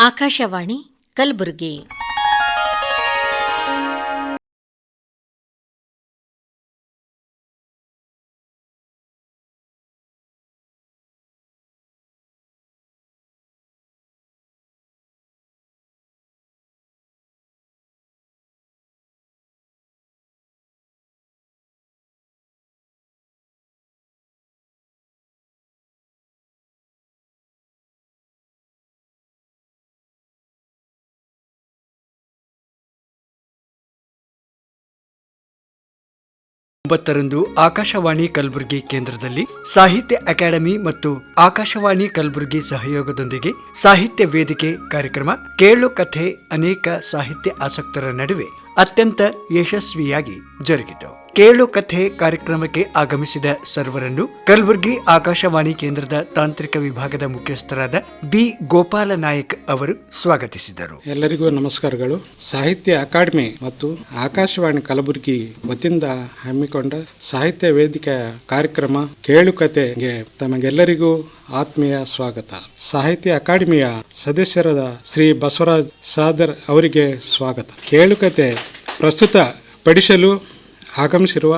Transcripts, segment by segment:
ಆಕಾಶವಾಣಿ ಕಲಬುರಗಿ. ಒಂಬತ್ತರಂದು ಆಕಾಶವಾಣಿ ಕಲಬುರಗಿ ಕೇಂದ್ರದಲ್ಲಿ ಸಾಹಿತ್ಯ ಅಕಾಡೆಮಿ ಮತ್ತು ಆಕಾಶವಾಣಿ ಕಲಬುರಗಿ ಸಹಯೋಗದೊಂದಿಗೆ ಸಾಹಿತ್ಯ ವೇದಿಕೆ ಕಾರ್ಯಕ್ರಮ ಕೇಳು ಕಥೆ ಅನೇಕ ಸಾಹಿತ್ಯ ಆಸಕ್ತರ ನಡುವೆ ಅತ್ಯಂತ ಯಶಸ್ವಿಯಾಗಿ ಜರುಗಿತು. ಕೇಳು ಕಥೆ ಕಾರ್ಯಕ್ರಮಕ್ಕೆ ಆಗಮಿಸಿದ ಸರ್ವರನ್ನು ಕಲಬುರಗಿ ಆಕಾಶವಾಣಿ ಕೇಂದ್ರದ ತಾಂತ್ರಿಕ ವಿಭಾಗದ ಮುಖ್ಯಸ್ಥರಾದ ಬಿ ಗೋಪಾಲ ನಾಯಕ್ ಅವರು ಸ್ವಾಗತಿಸಿದರು. ಎಲ್ಲರಿಗೂ ನಮಸ್ಕಾರಗಳು. ಸಾಹಿತ್ಯ ಅಕಾಡೆಮಿ ಮತ್ತು ಆಕಾಶವಾಣಿ ಕಲಬುರಗಿ ವತಿಯಿಂದ ಹಮ್ಮಿಕೊಂಡ ಸಾಹಿತ್ಯ ವೇದಿಕೆ ಕಾರ್ಯಕ್ರಮ ಕೇಳು ಕಥೆಗೆ ತಮಗೆಲ್ಲರಿಗೂ ಆತ್ಮೀಯ ಸ್ವಾಗತ. ಸಾಹಿತ್ಯ ಅಕಾಡೆಮಿಯ ಸದಸ್ಯರಾದ ಶ್ರೀ ಬಸವರಾಜ್ ಸಾದರ್ ಅವರಿಗೆ ಸ್ವಾಗತ. ಕೇಳುಕತೆ ಪ್ರಸ್ತುತ ಪಡಿಸಲು ಆಗಮಿಸಿರುವ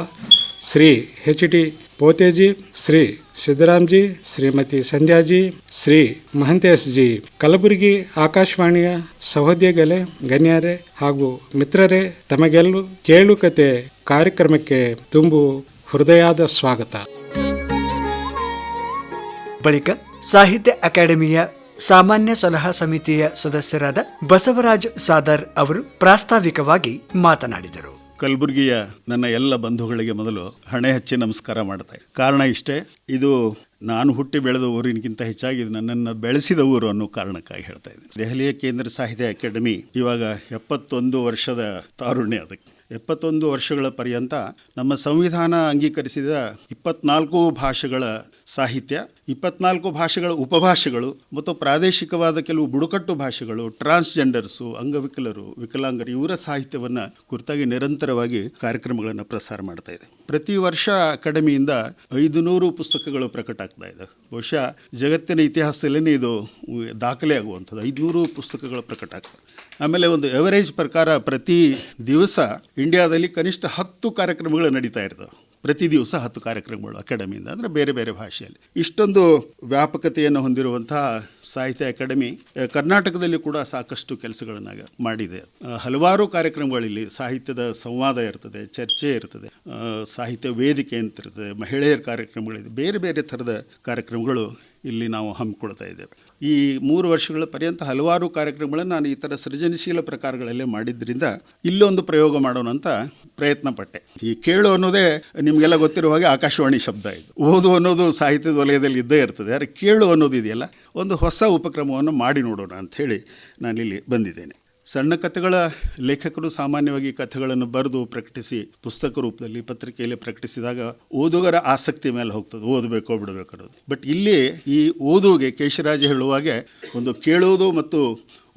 ಶ್ರೀ ಎಚ್.ಡಿ. ಪೋತೇಜಿ, ಶ್ರೀ ಸಿದ್ದರಾಮ್ಜಿ, ಶ್ರೀಮತಿ ಸಂಧ್ಯಾಜಿ, ಶ್ರೀ ಮಹಂತೇಶ್ಜಿ, ಕಲಬುರಗಿ ಆಕಾಶವಾಣಿಯ ಸಹೋದ್ಯೋಗಿಗಳೇ, ಗಣ್ಯರೇ ಹಾಗೂ ಮಿತ್ರರೇ, ತಮಗೆಲ್ಲೂ ಕೇಳುಕತೆ ಕಾರ್ಯಕ್ರಮಕ್ಕೆ ತುಂಬು ಹೃದಯದ ಸ್ವಾಗತ. ಬಳಿಕ ಸಾಹಿತ್ಯ ಅಕಾಡೆಮಿಯ ಸಾಮಾನ್ಯ ಸಲಹಾ ಸಮಿತಿಯ ಸದಸ್ಯರಾದ ಬಸವರಾಜ್ ಸಾದರ್ ಅವರು ಪ್ರಾಸ್ತಾವಿಕವಾಗಿ ಮಾತನಾಡಿದರು. ಕಲಬುರಗಿಯ ನನ್ನ ಎಲ್ಲ ಬಂಧುಗಳಿಗೆ ಮೊದಲು ಹಣೆ ಹಚ್ಚಿ ನಮಸ್ಕಾರ ಮಾಡ್ತಾರೆ. ಕಾರಣ ಇಷ್ಟೇ, ಇದು ನಾನು ಹುಟ್ಟಿ ಬೆಳೆದ ಊರಿನಕ್ಕಿಂತ ಹೆಚ್ಚಾಗಿ ಇದು ನನ್ನನ್ನು ಬೆಳೆಸಿದ ಊರು ಅನ್ನೋ ಕಾರಣಕ್ಕಾಗಿ ಹೇಳ್ತಾ ಇದ್ದೀನಿ. ದೆಹಲಿಯ ಕೇಂದ್ರ ಸಾಹಿತ್ಯ ಅಕಾಡೆಮಿ ಇವಾಗ 71 ವರ್ಷದ ತಾರುಣ್ಯ. ಅದಕ್ಕೆ 71 ವರ್ಷಗಳ ಪರ್ಯಂತ ನಮ್ಮ ಸಂವಿಧಾನ ಅಂಗೀಕರಿಸಿದ 24 ಭಾಷೆಗಳ ಸಾಹಿತ್ಯ, 24 ಭಾಷೆಗಳ ಉಪಭಾಷೆಗಳು ಮತ್ತು ಪ್ರಾದೇಶಿಕವಾದ ಕೆಲವು ಬುಡಕಟ್ಟು ಭಾಷೆಗಳು, ಟ್ರಾನ್ಸ್ಜೆಂಡರ್ಸು, ಅಂಗವಿಕಲರು, ವಿಕಲಾಂಗರು ಇವರ ಸಾಹಿತ್ಯವನ್ನು ಕುರಿತಾಗಿ ನಿರಂತರವಾಗಿ ಕಾರ್ಯಕ್ರಮಗಳನ್ನು ಪ್ರಸಾರ ಮಾಡ್ತಾ ಇದೆ. ಪ್ರತಿ ವರ್ಷ ಅಕಾಡೆಮಿಯಿಂದ 500 ಪುಸ್ತಕಗಳು ಪ್ರಕಟ ಆಗ್ತಾ ಇದೆ. ಬಹುಶಃ ಜಗತ್ತಿನ ಇತಿಹಾಸದಲ್ಲೇ ಇದು ದಾಖಲೆ ಆಗುವಂಥದ್ದು. 500 ಪುಸ್ತಕಗಳು ಪ್ರಕಟ ಆಗ್ತವೆ. ಆಮೇಲೆ ಒಂದು ಎವರೇಜ್ ಪ್ರಕಾರ ಪ್ರತಿ ದಿವಸ ಇಂಡಿಯಾದಲ್ಲಿ ಕನಿಷ್ಠ 10 ಕಾರ್ಯಕ್ರಮಗಳು ನಡೀತಾ ಇರ್ತವೆ. ಪ್ರತಿ ದಿವಸ 10 ಕಾರ್ಯಕ್ರಮಗಳು ಅಕಾಡೆಮಿಯಿಂದ, ಅಂದರೆ ಬೇರೆ ಬೇರೆ ಭಾಷೆಯಲ್ಲಿ. ಇಷ್ಟೊಂದು ವ್ಯಾಪಕತೆಯನ್ನು ಹೊಂದಿರುವಂತಹ ಸಾಹಿತ್ಯ ಅಕಾಡೆಮಿ ಕರ್ನಾಟಕದಲ್ಲಿ ಕೂಡ ಸಾಕಷ್ಟು ಕೆಲಸಗಳನ್ನು ಮಾಡಿದೆ. ಹಲವಾರು ಕಾರ್ಯಕ್ರಮಗಳಲ್ಲಿ ಸಾಹಿತ್ಯದ ಸಂವಾದ ಇರ್ತದೆ, ಚರ್ಚೆ ಇರ್ತದೆ, ಸಾಹಿತ್ಯ ವೇದಿಕೆ ಅಂತ ಇರ್ತದೆ, ಮಹಿಳೆಯರ ಕಾರ್ಯಕ್ರಮಗಳಿದೆ, ಬೇರೆ ಬೇರೆ ಥರದ ಕಾರ್ಯಕ್ರಮಗಳು ಇಲ್ಲಿ ನಾವು ಹಮ್ಮಿಕೊಳ್ತಾ ಇದ್ದೇವೆ. ಈ 3 ವರ್ಷಗಳ ಪರ್ಯಂತ ಹಲವಾರು ಕಾರ್ಯಕ್ರಮಗಳನ್ನು ನಾನು ಈ ಥರ ಸೃಜನಶೀಲ ಪ್ರಕಾರಗಳಲ್ಲೇ ಮಾಡಿದ್ದರಿಂದ ಇಲ್ಲೊಂದು ಪ್ರಯೋಗ ಮಾಡೋಣ ಅಂತ ಪ್ರಯತ್ನ ಪಟ್ಟೆ. ಈ ಕೇಳು ಅನ್ನೋದೇ ನಿಮಗೆಲ್ಲ ಗೊತ್ತಿರುವ ಹಾಗೆ ಆಕಾಶವಾಣಿ ಶಬ್ದ ಇದು. ಓದು ಅನ್ನೋದು ಸಾಹಿತ್ಯದ ವಲಯದಲ್ಲಿ ಇದ್ದೇ ಇರ್ತದೆ. ಆದರೆ ಕೇಳು ಅನ್ನೋದು ಇದೆಯಲ್ಲ, ಒಂದು ಹೊಸ ಉಪಕ್ರಮವನ್ನು ಮಾಡಿ ನೋಡೋಣ ಅಂಥೇಳಿ ನಾನಿಲ್ಲಿ ಬಂದಿದ್ದೇನೆ. ಸಣ್ಣ ಕಥೆಗಳ ಲೇಖಕರು ಸಾಮಾನ್ಯವಾಗಿ ಕಥೆಗಳನ್ನು ಬರೆದು ಪ್ರಕಟಿಸಿ ಪುಸ್ತಕ ರೂಪದಲ್ಲಿ ಪತ್ರಿಕೆಯಲ್ಲಿ ಪ್ರಕಟಿಸಿದಾಗ ಓದುಗರ ಆಸಕ್ತಿ ಮೇಲೆ ಹೋಗ್ತದೆ, ಓದಬೇಕೋ ಬಿಡಬೇಕು ಅನ್ನೋದು. ಬಟ್ ಇಲ್ಲಿ ಈ ಓದುವಿಗೆ ಕೇಶರಾಜ ಹೇಳುವಾಗೆ ಒಂದು ಕೇಳೋದು ಮತ್ತು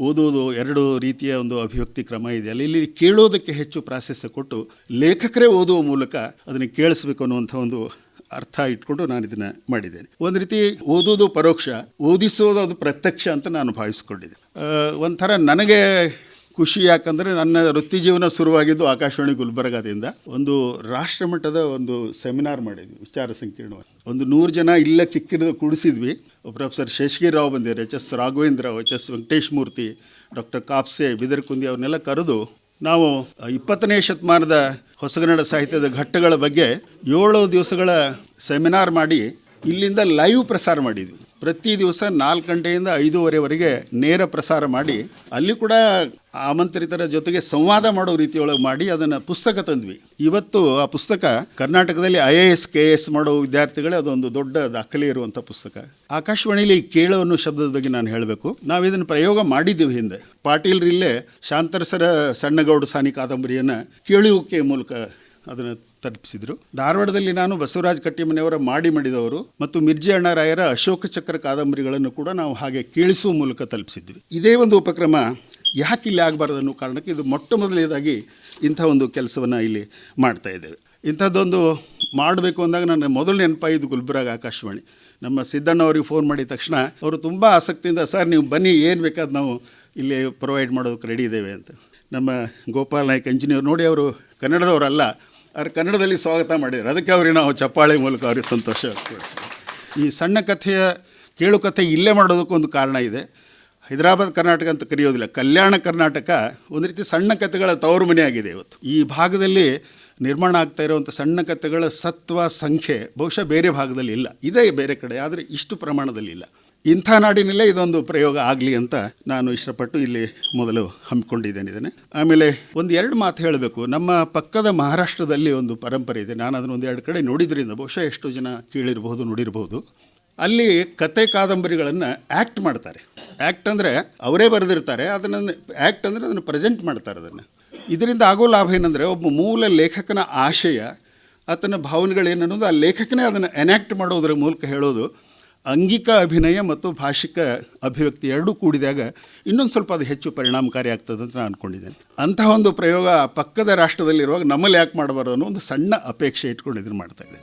ಓದುವುದು 2 ರೀತಿಯ ಒಂದು ಅಭಿವ್ಯಕ್ತಿ ಕ್ರಮ ಇದೆಯಲ್ಲ. ಇಲ್ಲಿ ಕೇಳೋದಕ್ಕೆ ಹೆಚ್ಚು ಪ್ರಾಶಸ್ತ್ಯ ಕೊಟ್ಟು ಲೇಖಕರೇ ಓದುವ ಮೂಲಕ ಅದನ್ನು ಕೇಳಿಸ್ಬೇಕು ಅನ್ನುವಂಥ ಒಂದು ಅರ್ಥ ಇಟ್ಕೊಂಡು ನಾನು ಇದನ್ನು ಮಾಡಿದ್ದೇನೆ. ಒಂದು ರೀತಿ ಓದೋದು ಪರೋಕ್ಷ, ಓದಿಸೋದು ಅದು ಪ್ರತ್ಯಕ್ಷ ಅಂತ ನಾನು ಭಾವಿಸ್ಕೊಂಡಿದ್ದೆ. ಒಂಥರ ನನಗೆ ಖುಷಿ, ಯಾಕಂದರೆ ನನ್ನ ವೃತ್ತಿ ಜೀವನ ಶುರುವಾಗಿದ್ದು ಆಕಾಶವಾಣಿ ಗುಲ್ಬರ್ಗಾದಿಂದ. ಒಂದು ರಾಷ್ಟ್ರಮಟ್ಟದ ಒಂದು ಸೆಮಿನಾರ್ ಮಾಡಿದ್ವಿ, ವಿಚಾರ ಸಂಕಿರಣವಾಗಿ. ಒಂದು 100 ಜನ ಇಲ್ಲ ಕಿಕ್ಕಿರಿದು ಕೂಡಿಸಿದ್ವಿ. ಪ್ರೊಫೆಸರ್ ಶೇಷಗಿರಿ ರಾವ್ ಬಂದಿದ್ದಾರೆ, ಎಚ್.ಎಸ್. ರಾಘವೇಂದ್ರ ರಾವ್, ಎಚ್.ಎಸ್. ವೆಂಕಟೇಶ್ ಮೂರ್ತಿ, ಡಾಕ್ಟರ್ ಕಾಪ್ಸೆ, ಬಿದರ್ಕುಂದಿ ಅವ್ರನ್ನೆಲ್ಲ ಕರೆದು ನಾವು 20ನೇ ಶತಮಾನದ ಹೊಸಗನ್ನಡ ಸಾಹಿತ್ಯದ ಘಟ್ಟಗಳ ಬಗ್ಗೆ 7 ದಿವಸಗಳ ಸೆಮಿನಾರ್ ಮಾಡಿ ಇಲ್ಲಿಂದ ಲೈವ್ ಪ್ರಸಾರ ಮಾಡಿದ್ವಿ. ಪ್ರತಿ ದಿವಸ 4 ಗಂಟೆಯಿಂದ 5:30ವರೆಗೆ ನೇರ ಪ್ರಸಾರ ಮಾಡಿ ಅಲ್ಲಿ ಕೂಡ ಆಮಂತ್ರಿತರ ಜೊತೆಗೆ ಸಂವಾದ ಮಾಡೋ ರೀತಿಯೊಳಗೆ ಮಾಡಿ ಅದನ್ನು ಪುಸ್ತಕ ತಂದ್ವಿ. ಇವತ್ತು ಆ ಪುಸ್ತಕ ಕರ್ನಾಟಕದಲ್ಲಿ IAS KS ಮಾಡೋ ವಿದ್ಯಾರ್ಥಿಗಳೇ ಅದೊಂದು ದೊಡ್ಡ ದಾಖಲೆ ಇರುವಂಥ ಪುಸ್ತಕ. ಆಕಾಶವಾಣಿಯಲ್ಲಿ ಕೇಳು ಅನ್ನೋ ಶಬ್ದದ ಬಗ್ಗೆ ನಾನು ಹೇಳಬೇಕು. ನಾವು ಇದನ್ನು ಪ್ರಯೋಗ ಮಾಡಿದ್ದೀವಿ ಹಿಂದೆ. ಪಾಟೀಲ್ರಿಲ್ಲೇ ಶಾಂತರಸರ ಸಣ್ಣಗೌಡ ಸಾನಿ ಕಾದಂಬರಿಯನ್ನು ಕೇಳುವಿಕೆ ಮೂಲಕ ಅದನ್ನು ತಲುಪಿಸಿದರು. ಧಾರವಾಡದಲ್ಲಿ ನಾನು ಬಸವರಾಜ್ ಕಟ್ಟಿಮನೆಯವರ ಮಾಡಿದವರು ಮತ್ತು ಮಿರ್ಜಿ ಅಣ್ಣರಾಯರ ಅಶೋಕ ಚಕ್ರ ಕಾದಂಬರಿಗಳನ್ನು ಕೂಡ ನಾವು ಹಾಗೆ ಕೇಳಿಸುವ ಮೂಲಕ ತಲುಪಿಸಿದ್ವಿ. ಇದೇ ಒಂದು ಉಪಕ್ರಮ ಯಾಕೆ ಇಲ್ಲಿ ಆಗಬಾರ್ದು ಅನ್ನೋ ಕಾರಣಕ್ಕೆ ಇದು ಮೊಟ್ಟ ಮೊದಲನೇದಾಗಿ ಇಂಥ ಒಂದು ಕೆಲಸವನ್ನು ಇಲ್ಲಿ ಮಾಡ್ತಾ ಇದ್ದೇವೆ. ಇಂಥದ್ದೊಂದು ಮಾಡಬೇಕು ಅಂದಾಗ ನನ್ನ ಮೊದಲು ನೆನಪಾಯಿದ್ದು ಗುಲ್ಬರ್ಗ ಆಕಾಶವಾಣಿ. ನಮ್ಮ ಸಿದ್ದಣ್ಣ ಅವ್ರಿಗೆ ಫೋನ್ ಮಾಡಿದ ತಕ್ಷಣ ಅವರು ತುಂಬ ಆಸಕ್ತಿಯಿಂದ, ಸರ್ ನೀವು ಬನ್ನಿ, ಏನು ಬೇಕಾದ ನಾವು ಇಲ್ಲಿ ಪ್ರೊವೈಡ್ ಮಾಡೋದಕ್ಕೆ ರೆಡಿ ಇದ್ದೇವೆ ಅಂತ. ನಮ್ಮ ಗೋಪಾಲ್ ನಾಯ್ಕ್ ಇಂಜಿನಿಯರ್ ನೋಡಿ, ಅವರು ಕನ್ನಡದವರಲ್ಲ, ಅವ್ರು ಕನ್ನಡದಲ್ಲಿ ಸ್ವಾಗತ ಮಾಡಿದ್ದಾರೆ. ಅದಕ್ಕೆ ಅವ್ರಿಗೆ ನಾವು ಚಪ್ಪಾಳೆ ಮೂಲಕ ಅವ್ರಿಗೆ ಸಂತೋಷ ವ್ಯಕ್ತಪಡಿಸ್ತೀವಿ. ಈ ಸಣ್ಣ ಕಥೆಯ ಕೇಳುಕಥೆ ಇಲ್ಲೇ ಮಾಡೋದಕ್ಕೊಂದು ಕಾರಣ ಇದೆ. ಹೈದರಾಬಾದ್ ಕರ್ನಾಟಕ ಅಂತ ಕರೆಯೋದಿಲ್ಲ, ಕಲ್ಯಾಣ ಕರ್ನಾಟಕ ಒಂದು ರೀತಿ ಸಣ್ಣ ಕಥೆಗಳ ತವರು ಮನೆ ಆಗಿದೆ ಇವತ್ತು. ಈ ಭಾಗದಲ್ಲಿ ನಿರ್ಮಾಣ ಆಗ್ತಾ ಇರುವಂಥ ಸಣ್ಣ ಕಥೆಗಳ ಸತ್ವ ಸಂಖ್ಯೆ ಬಹುಶಃ ಬೇರೆ ಭಾಗದಲ್ಲಿ ಇಲ್ಲ, ಇದೆ ಬೇರೆ ಕಡೆ, ಆದರೆ ಇಷ್ಟು ಪ್ರಮಾಣದಲ್ಲಿ ಇಲ್ಲ. ಇಂಥ ನಾಡಿನಲ್ಲೇ ಇದೊಂದು ಪ್ರಯೋಗ ಆಗಲಿ ಅಂತ ನಾನು ಇಷ್ಟಪಟ್ಟು ಇಲ್ಲಿ ಮೊದಲು ಹಮ್ಮಿಕೊಂಡಿದ್ದೇನೆ. ಆಮೇಲೆ ಒಂದು ಎರಡು ಮಾತು ಹೇಳಬೇಕು. ನಮ್ಮ ಪಕ್ಕದ ಮಹಾರಾಷ್ಟ್ರದಲ್ಲಿ ಒಂದು ಪರಂಪರೆ ಇದೆ, ನಾನು ಅದನ್ನು ಒಂದೆರಡು ಕಡೆ ನೋಡಿದ್ರಿಂದ ಬಹುಶಃ ಎಷ್ಟೋ ಜನ ಕೇಳಿರ್ಬೋದು, ನೋಡಿರ್ಬೋದು. ಅಲ್ಲಿ ಕತೆ ಕಾದಂಬರಿಗಳನ್ನು ಆ್ಯಕ್ಟ್ ಮಾಡ್ತಾರೆ. ಆ್ಯಕ್ಟ್ ಅಂದರೆ ಅವರೇ ಬರೆದಿರ್ತಾರೆ, ಅದನ್ನು ಆ್ಯಕ್ಟ್ ಅಂದರೆ ಅದನ್ನು ಪ್ರೆಸೆಂಟ್ ಮಾಡ್ತಾರೆ. ಅದನ್ನು ಇದರಿಂದ ಆಗೋ ಲಾಭ ಏನಂದರೆ, ಒಬ್ಬ ಮೂಲ ಲೇಖಕನ ಆಶಯ, ಆತನ ಭಾವನೆಗಳೇನನ್ನೋದು ಆ ಲೇಖಕನೇ ಅದನ್ನು ಎನ್ಯಾಕ್ಟ್ ಮಾಡೋದ್ರ ಮೂಲಕ ಹೇಳೋದು. ಅಂಗಿಕ ಅಭಿನಯ ಮತ್ತು ಭಾಷಿಕ ಅಭಿವ್ಯಕ್ತಿ ಎರಡೂ ಕೂಡಿದಾಗ ಇನ್ನೊಂದು ಸ್ವಲ್ಪ ಅದು ಹೆಚ್ಚು ಪರಿಣಾಮಕಾರಿ ಆಗ್ತದೆ ಅಂತ ನಾನು ಅಂದ್ಕೊಂಡಿದ್ದೇನೆ. ಅಂತಹ ಒಂದು ಪ್ರಯೋಗ ಪಕ್ಕದ ರಾಷ್ಟ್ರದಲ್ಲಿರುವಾಗ ನಮ್ಮಲ್ಲಿ ಯಾಕೆ ಮಾಡಬಾರ್ದು ಅನ್ನೋ ಒಂದು ಸಣ್ಣ ಅಪೇಕ್ಷೆ ಇಟ್ಕೊಂಡು ಇದನ್ನು ಮಾಡ್ತಾಯಿದ್ದೆ.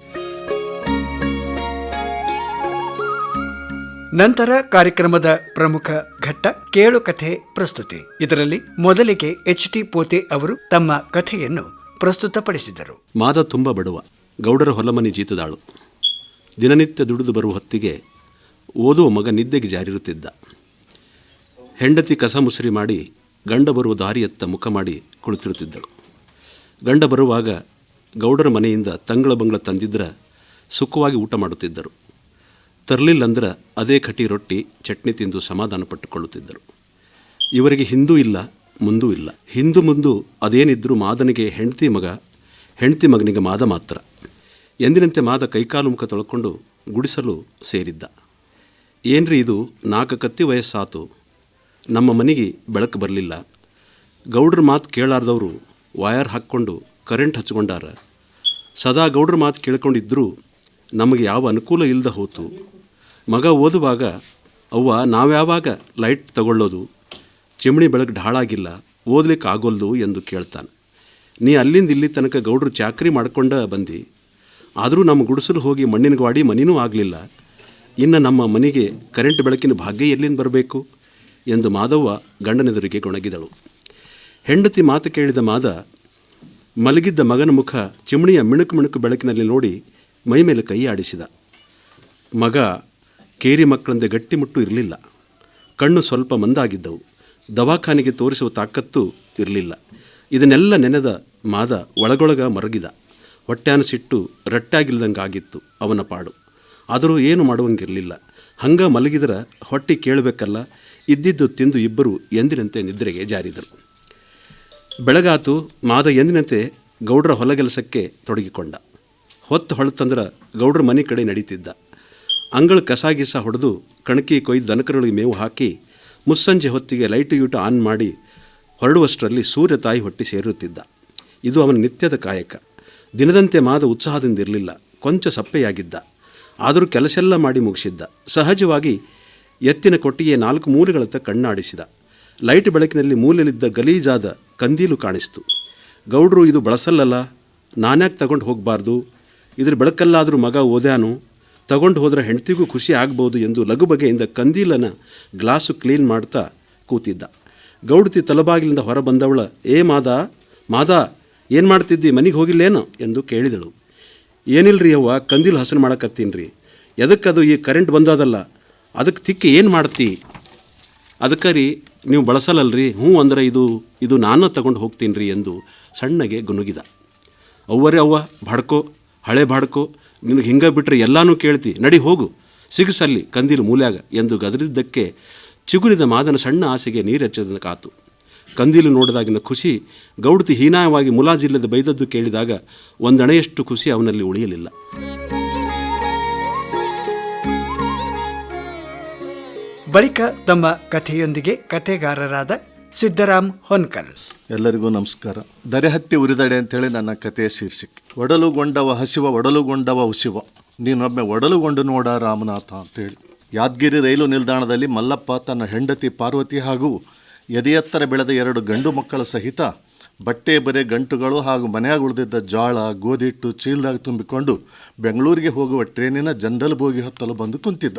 ನಂತರ ಕಾರ್ಯಕ್ರಮದ ಪ್ರಮುಖ ಘಟ್ಟ ಕೇಳು ಕಥೆ ಪ್ರಸ್ತುತಿ. ಇದರಲ್ಲಿ ಮೊದಲಿಗೆ HT ಪೋತೆ ಅವರು ತಮ್ಮ ಕಥೆಯನ್ನು ಪ್ರಸ್ತುತಪಡಿಸಿದರು. ಮಾದ ತುಂಬ ಬಡವ, ಗೌಡರ ಹೊಲಮನಿ ಜೀತದಾಳು. ದಿನನಿತ್ಯ ದುಡಿದು ಬರುವ ಹೊತ್ತಿಗೆ ಓದುವ ಮಗ ನಿದ್ದೆಗೆ ಜಾರಿರುತ್ತಿದ್ದ. ಹೆಂಡತಿ ಕಸ ಮುಸುರಿ ಮಾಡಿ ಗಂಡ ಬರುವ ದಾರಿಯತ್ತ ಮುಖ ಮಾಡಿ ಕುಳಿತಿರುತ್ತಿದ್ದಳು. ಗಂಡ ಬರುವಾಗ ಗೌಡರ ಮನೆಯಿಂದ ತಂಗಳ ಬಂಗಳ ತಂದಿದ್ರೆ ಸುಖವಾಗಿ ಊಟ ಮಾಡುತ್ತಿದ್ದರು. ತರಲಿಲ್ಲಂದ್ರೆ ಅದೇ ಕಟಿ ರೊಟ್ಟಿ ಚಟ್ನಿ ತಿಂದು ಸಮಾಧಾನ ಪಟ್ಟುಕೊಳ್ಳುತ್ತಿದ್ದರು. ಇವರಿಗೆ ಹಿಂದೂ ಇಲ್ಲ, ಮುಂದೂ ಇಲ್ಲ. ಹಿಂದು ಮುಂದು ಅದೇನಿದ್ರೂ ಮಾದನಿಗೆ ಹೆಂಡತಿ ಮಗ, ಹೆಂಡತಿ ಮಗನಿಗೆ ಮಾದ ಮಾತ್ರ. ಎಂದಿನಂತೆ ಮಾದ ಕೈಕಾಲು ಮುಖ ತೊಳ್ಕೊಂಡು ಗುಡಿಸಲು ಸೇರಿದ್ದ. ಏನ್ರಿ ಇದು, 4 ಕತ್ತಿ ವಯಸ್ಸಾತು, ನಮ್ಮ ಮನೆಗೆ ಬೆಳಕು ಬರಲಿಲ್ಲ. ಗೌಡ್ರ ಮಾತು ಕೇಳಾರ್ದವರು ವಯರ್ ಹಾಕ್ಕೊಂಡು ಕರೆಂಟ್ ಹಚ್ಕೊಂಡಾರ. ಸದಾ ಗೌಡ್ರ ಮಾತು ಕೇಳ್ಕೊಂಡಿದ್ದರೂ ನಮಗೆ ಯಾವ ಅನುಕೂಲ ಇಲ್ಲದ ಹೋತು. ಮಗ ಓದುವಾಗ ಅವ್ವ ನಾವ್ಯಾವಾಗ ಲೈಟ್ ತಗೊಳ್ಳೋದು, ಚಿಮಣಿ ಬೆಳಕು ಢಾಳಾಗಿಲ್ಲ, ಓದ್ಲಿಕ್ಕೆ ಆಗೋಲ್ದು ಎಂದು ಕೇಳ್ತಾನೆ. ನೀ ಅಲ್ಲಿಂದ ಇಲ್ಲಿ ತನಕ ಗೌಡ್ರು ಚಾಕ್ರಿ ಮಾಡ್ಕೊಂಡ ಬಂದು, ಆದರೂ ನಮ್ಮ ಗುಡಿಸಲು ಹೋಗಿ ಮಣ್ಣಿನ ಗಾಡಿ ಮನಿನೂ ಆಗಲಿಲ್ಲ. ಇನ್ನು ನಮ್ಮ ಮನೆಗೆ ಕರೆಂಟ್ ಬೆಳಕಿನ ಭಾಗ್ಯ ಎಲ್ಲಿಂದ ಬರಬೇಕು ಎಂದು ಮಾದವ್ವ ಗಂಡನೆದುರಿಗೆ ಗೊಣಗಿದಳು. ಹೆಂಡತಿ ಮಾತು ಕೇಳಿದ ಮಾದ ಮಲಗಿದ್ದ ಮಗನ ಮುಖ ಚಿಮಣಿಯ ಮಿಣುಕು ಮಿಣುಕು ಬೆಳಕಿನಲ್ಲಿ ನೋಡಿ ಮೈ ಮೇಲೆ ಕೈ ಆಡಿಸಿದ. ಮಗ ಕೇರಿ ಮಕ್ಕಳಂತೆ ಗಟ್ಟಿಮುಟ್ಟು ಇರಲಿಲ್ಲ. ಕಣ್ಣು ಸ್ವಲ್ಪ ಮಂದಾಗಿದ್ದವು. ದವಾಖಾನೆಗೆ ತೋರಿಸುವ ತಾಕತ್ತು ಇರಲಿಲ್ಲ. ಇದನ್ನೆಲ್ಲ ನೆನೆದ ಮಾದ ಒಳಗೊಳಗ ಮರಗಿದ. ಹೊಟ್ಯಾನ ಸಿಟ್ಟು ರಟ್ಟಾಗಿಲ್ದಂಗಾಗಿತ್ತು ಅವನ ಪಾಡು. ಆದರೂ ಏನು ಮಾಡುವಂಗಿರಲಿಲ್ಲ. ಹಂಗ ಮಲಗಿದ್ರೆ ಹೊಟ್ಟೆ ಕೇಳಬೇಕಲ್ಲ. ಇದ್ದಿದ್ದು ತಿಂದು ಇಬ್ಬರು ಎಂದಿನಂತೆ ನಿದ್ರೆಗೆ ಜಾರಿದರು. ಬೆಳಗಾತು. ಮಾದ ಎಂದಿನಂತೆ ಗೌಡ್ರ ಹೊಲಗೆಲಸಕ್ಕೆ ತೊಡಗಿಕೊಂಡ. ಹೊತ್ತು ಹೊಳತಂದ್ರೆ ಗೌಡ್ರ ಮನೆ ಕಡೆ ನಡೀತಿದ್ದ. ಅಂಗಳ ಕಸಾಗಿಸ ಹೊಡೆದು ಕಣಕಿ ಕೊಯ್ದು ದನಕರುಗಳಿಗೆ ಮೇವು ಹಾಕಿ ಮುಸ್ಸಂಜೆ ಹೊತ್ತಿಗೆ ಲೈಟು ಯೂಟು ಆನ್ ಮಾಡಿ ಹೊರಡುವಷ್ಟರಲ್ಲಿ ಸೂರ್ಯ ತಾಯಿ ಹೊಟ್ಟೆ ಸೇರುತ್ತಿದ್ದ. ಇದು ಅವನ ನಿತ್ಯದ ಕಾಯಕ. ದಿನದಂತೆ ಮಾದ ಉತ್ಸಾಹದಿಂದಿರಲಿಲ್ಲ. ಕೊಂಚ ಸಪ್ಪೆಯಾಗಿದ್ದ. ಆದರೂ ಕೆಲಸೆಲ್ಲ ಮಾಡಿ ಮುಗಿಸಿದ್ದ. ಸಹಜವಾಗಿ ಎತ್ತಿನ ಕೊಟ್ಟಿಗೆ 4 ಮೂಲೆಗಳತ್ತ ಕಣ್ಣಾಡಿಸಿದ. ಲೈಟ್ ಬೆಳಕಿನಲ್ಲಿ ಮೂಲೆಯಲ್ಲಿದ್ದ ಗಲೀಜಾದ ಕಂದೀಲು ಕಾಣಿಸ್ತು. ಗೌಡ್ರು ಇದು ಬಳಸಲ್ಲಲ್ಲ, ನಾನ್ಯಾಕೆ ತಗೊಂಡು ಹೋಗಬಾರ್ದು, ಇದ್ರ ಬೆಳಕಲ್ಲಾದರೂ ಮಗ ಓದ್ಯಾನು, ತಗೊಂಡು ಹೋದ್ರೆ ಹೆಂಡತಿಗೂ ಖುಷಿ ಆಗ್ಬೋದು ಎಂದು ಲಘು ಬಗೆಯಿಂದ ಕಂದೀಲನ ಗ್ಲಾಸು ಕ್ಲೀನ್ ಮಾಡ್ತಾ ಕೂತಿದ್ದ. ಗೌಡತಿ ತಲಬಾಗಿಲಿಂದ ಹೊರ ಬಂದವಳ, ಏ ಮಾದ ಏನು ಮಾಡ್ತಿದ್ದಿ, ಮನೆಗೆ ಹೋಗಿಲ್ಲೇನೋ ಎಂದು ಕೇಳಿದಳು. ಏನಿಲ್ರಿ ಅವ್ವ, ಕಂದೀಲು ಹಸನು ಮಾಡಕತ್ತೀನಿ ರೀ. ಎದಕ್ಕದು ಈ ಕರೆಂಟ್ ಬಂದದಲ್ಲ, ಅದಕ್ಕೆ ತಿಕ್ಕಿ ಏನು ಮಾಡ್ತಿ? ಅದಕ್ಕೆ ರೀ ನೀವು ಬಳಸಲ್ಲಲ್ರಿ. ಹ್ಞೂ ಅಂದ್ರೆ ಇದು ನಾನು ತಗೊಂಡು ಹೋಗ್ತೀನಿ ರೀ ಎಂದು ಸಣ್ಣಗೆ ಗುನುಗಿದ. ಅವ್ವರೇ ಅವ್ವ, ಬಾಡ್ಕೋ, ಹಳೆ ಬಾಡ್ಕೋ, ನಿನಗೆ ಹಿಂಗೆ ಬಿಟ್ಟರೆ ಎಲ್ಲನೂ ಕೇಳ್ತಿ, ನಡಿ ಹೋಗು, ಸಿಗಿಸಲ್ಲಿ ಕಂದೀಲು ಮೂಲ್ಯಾಗ ಎಂದು ಗದರಿದ್ದಕ್ಕೆ ಚಿಗುರಿದ ಮಾದನ ಸಣ್ಣ ಆಸೆಗೆ ನೀರೆಚ್ಚದ ಕಾತು. ಕಂದೀಲು ನೋಡಿದಾಗಿನ ಖುಷಿ ಗೌಡತಿ ಹೀನಾಯವಾಗಿ ಮುಲಾಜಿಲ್ಲದ ಬೈದದ್ದು ಕೇಳಿದಾಗ ಒಂದಣೆಯಷ್ಟು ಖುಷಿ ಅವನಲ್ಲಿ ಉಳಿಯಲಿಲ್ಲ. ಬಳಿಕ ತಮ್ಮ ಕಥೆಯೊಂದಿಗೆ ಕಥೆಗಾರರಾದ ಸಿದ್ದರಾಮ್ ಹೊನ್ಕಲ್. ಎಲ್ಲರಿಗೂ ನಮಸ್ಕಾರ. ದರೆ ಹತ್ತಿ ಉರಿದಡೆ ಅಂತೇಳಿ ನನ್ನ ಕಥೆಯ ಶೀರ್ಷಿಕೆ. ಒಡಲುಗೊಂಡವ ಹಸಿವ, ಒಡಲುಗೊಂಡವ ಹುಸಿವ, ನೀನೊಮ್ಮೆ ಒಡಲುಗೊಂಡು ನೋಡ ರಾಮನಾಥ ಅಂತೇಳಿ. ಯಾದಗಿರಿ ರೈಲು ನಿಲ್ದಾಣದಲ್ಲಿ ಮಲ್ಲಪ್ಪ ತನ್ನ ಹೆಂಡತಿ ಪಾರ್ವತಿ ಹಾಗೂ ಎದೆಯತ್ತರ ಬೆಳೆದ 2 ಗಂಡು ಮಕ್ಕಳ ಸಹಿತ ಬಟ್ಟೆ ಬರೆ ಗಂಟುಗಳು ಹಾಗೂ ಮನೆಯಾಗ ಉಳಿದಿದ್ದ ಜೋಳ ಗೋಧಿಟ್ಟು ಚೀಲದಾಗ ತುಂಬಿಕೊಂಡು ಬೆಂಗಳೂರಿಗೆ ಹೋಗುವ ಟ್ರೇನಿನ ಜನರಲ್ ಬೋಗಿ ಹತ್ತಲು ಬಂದು ಕುಂತಿದ್ದ.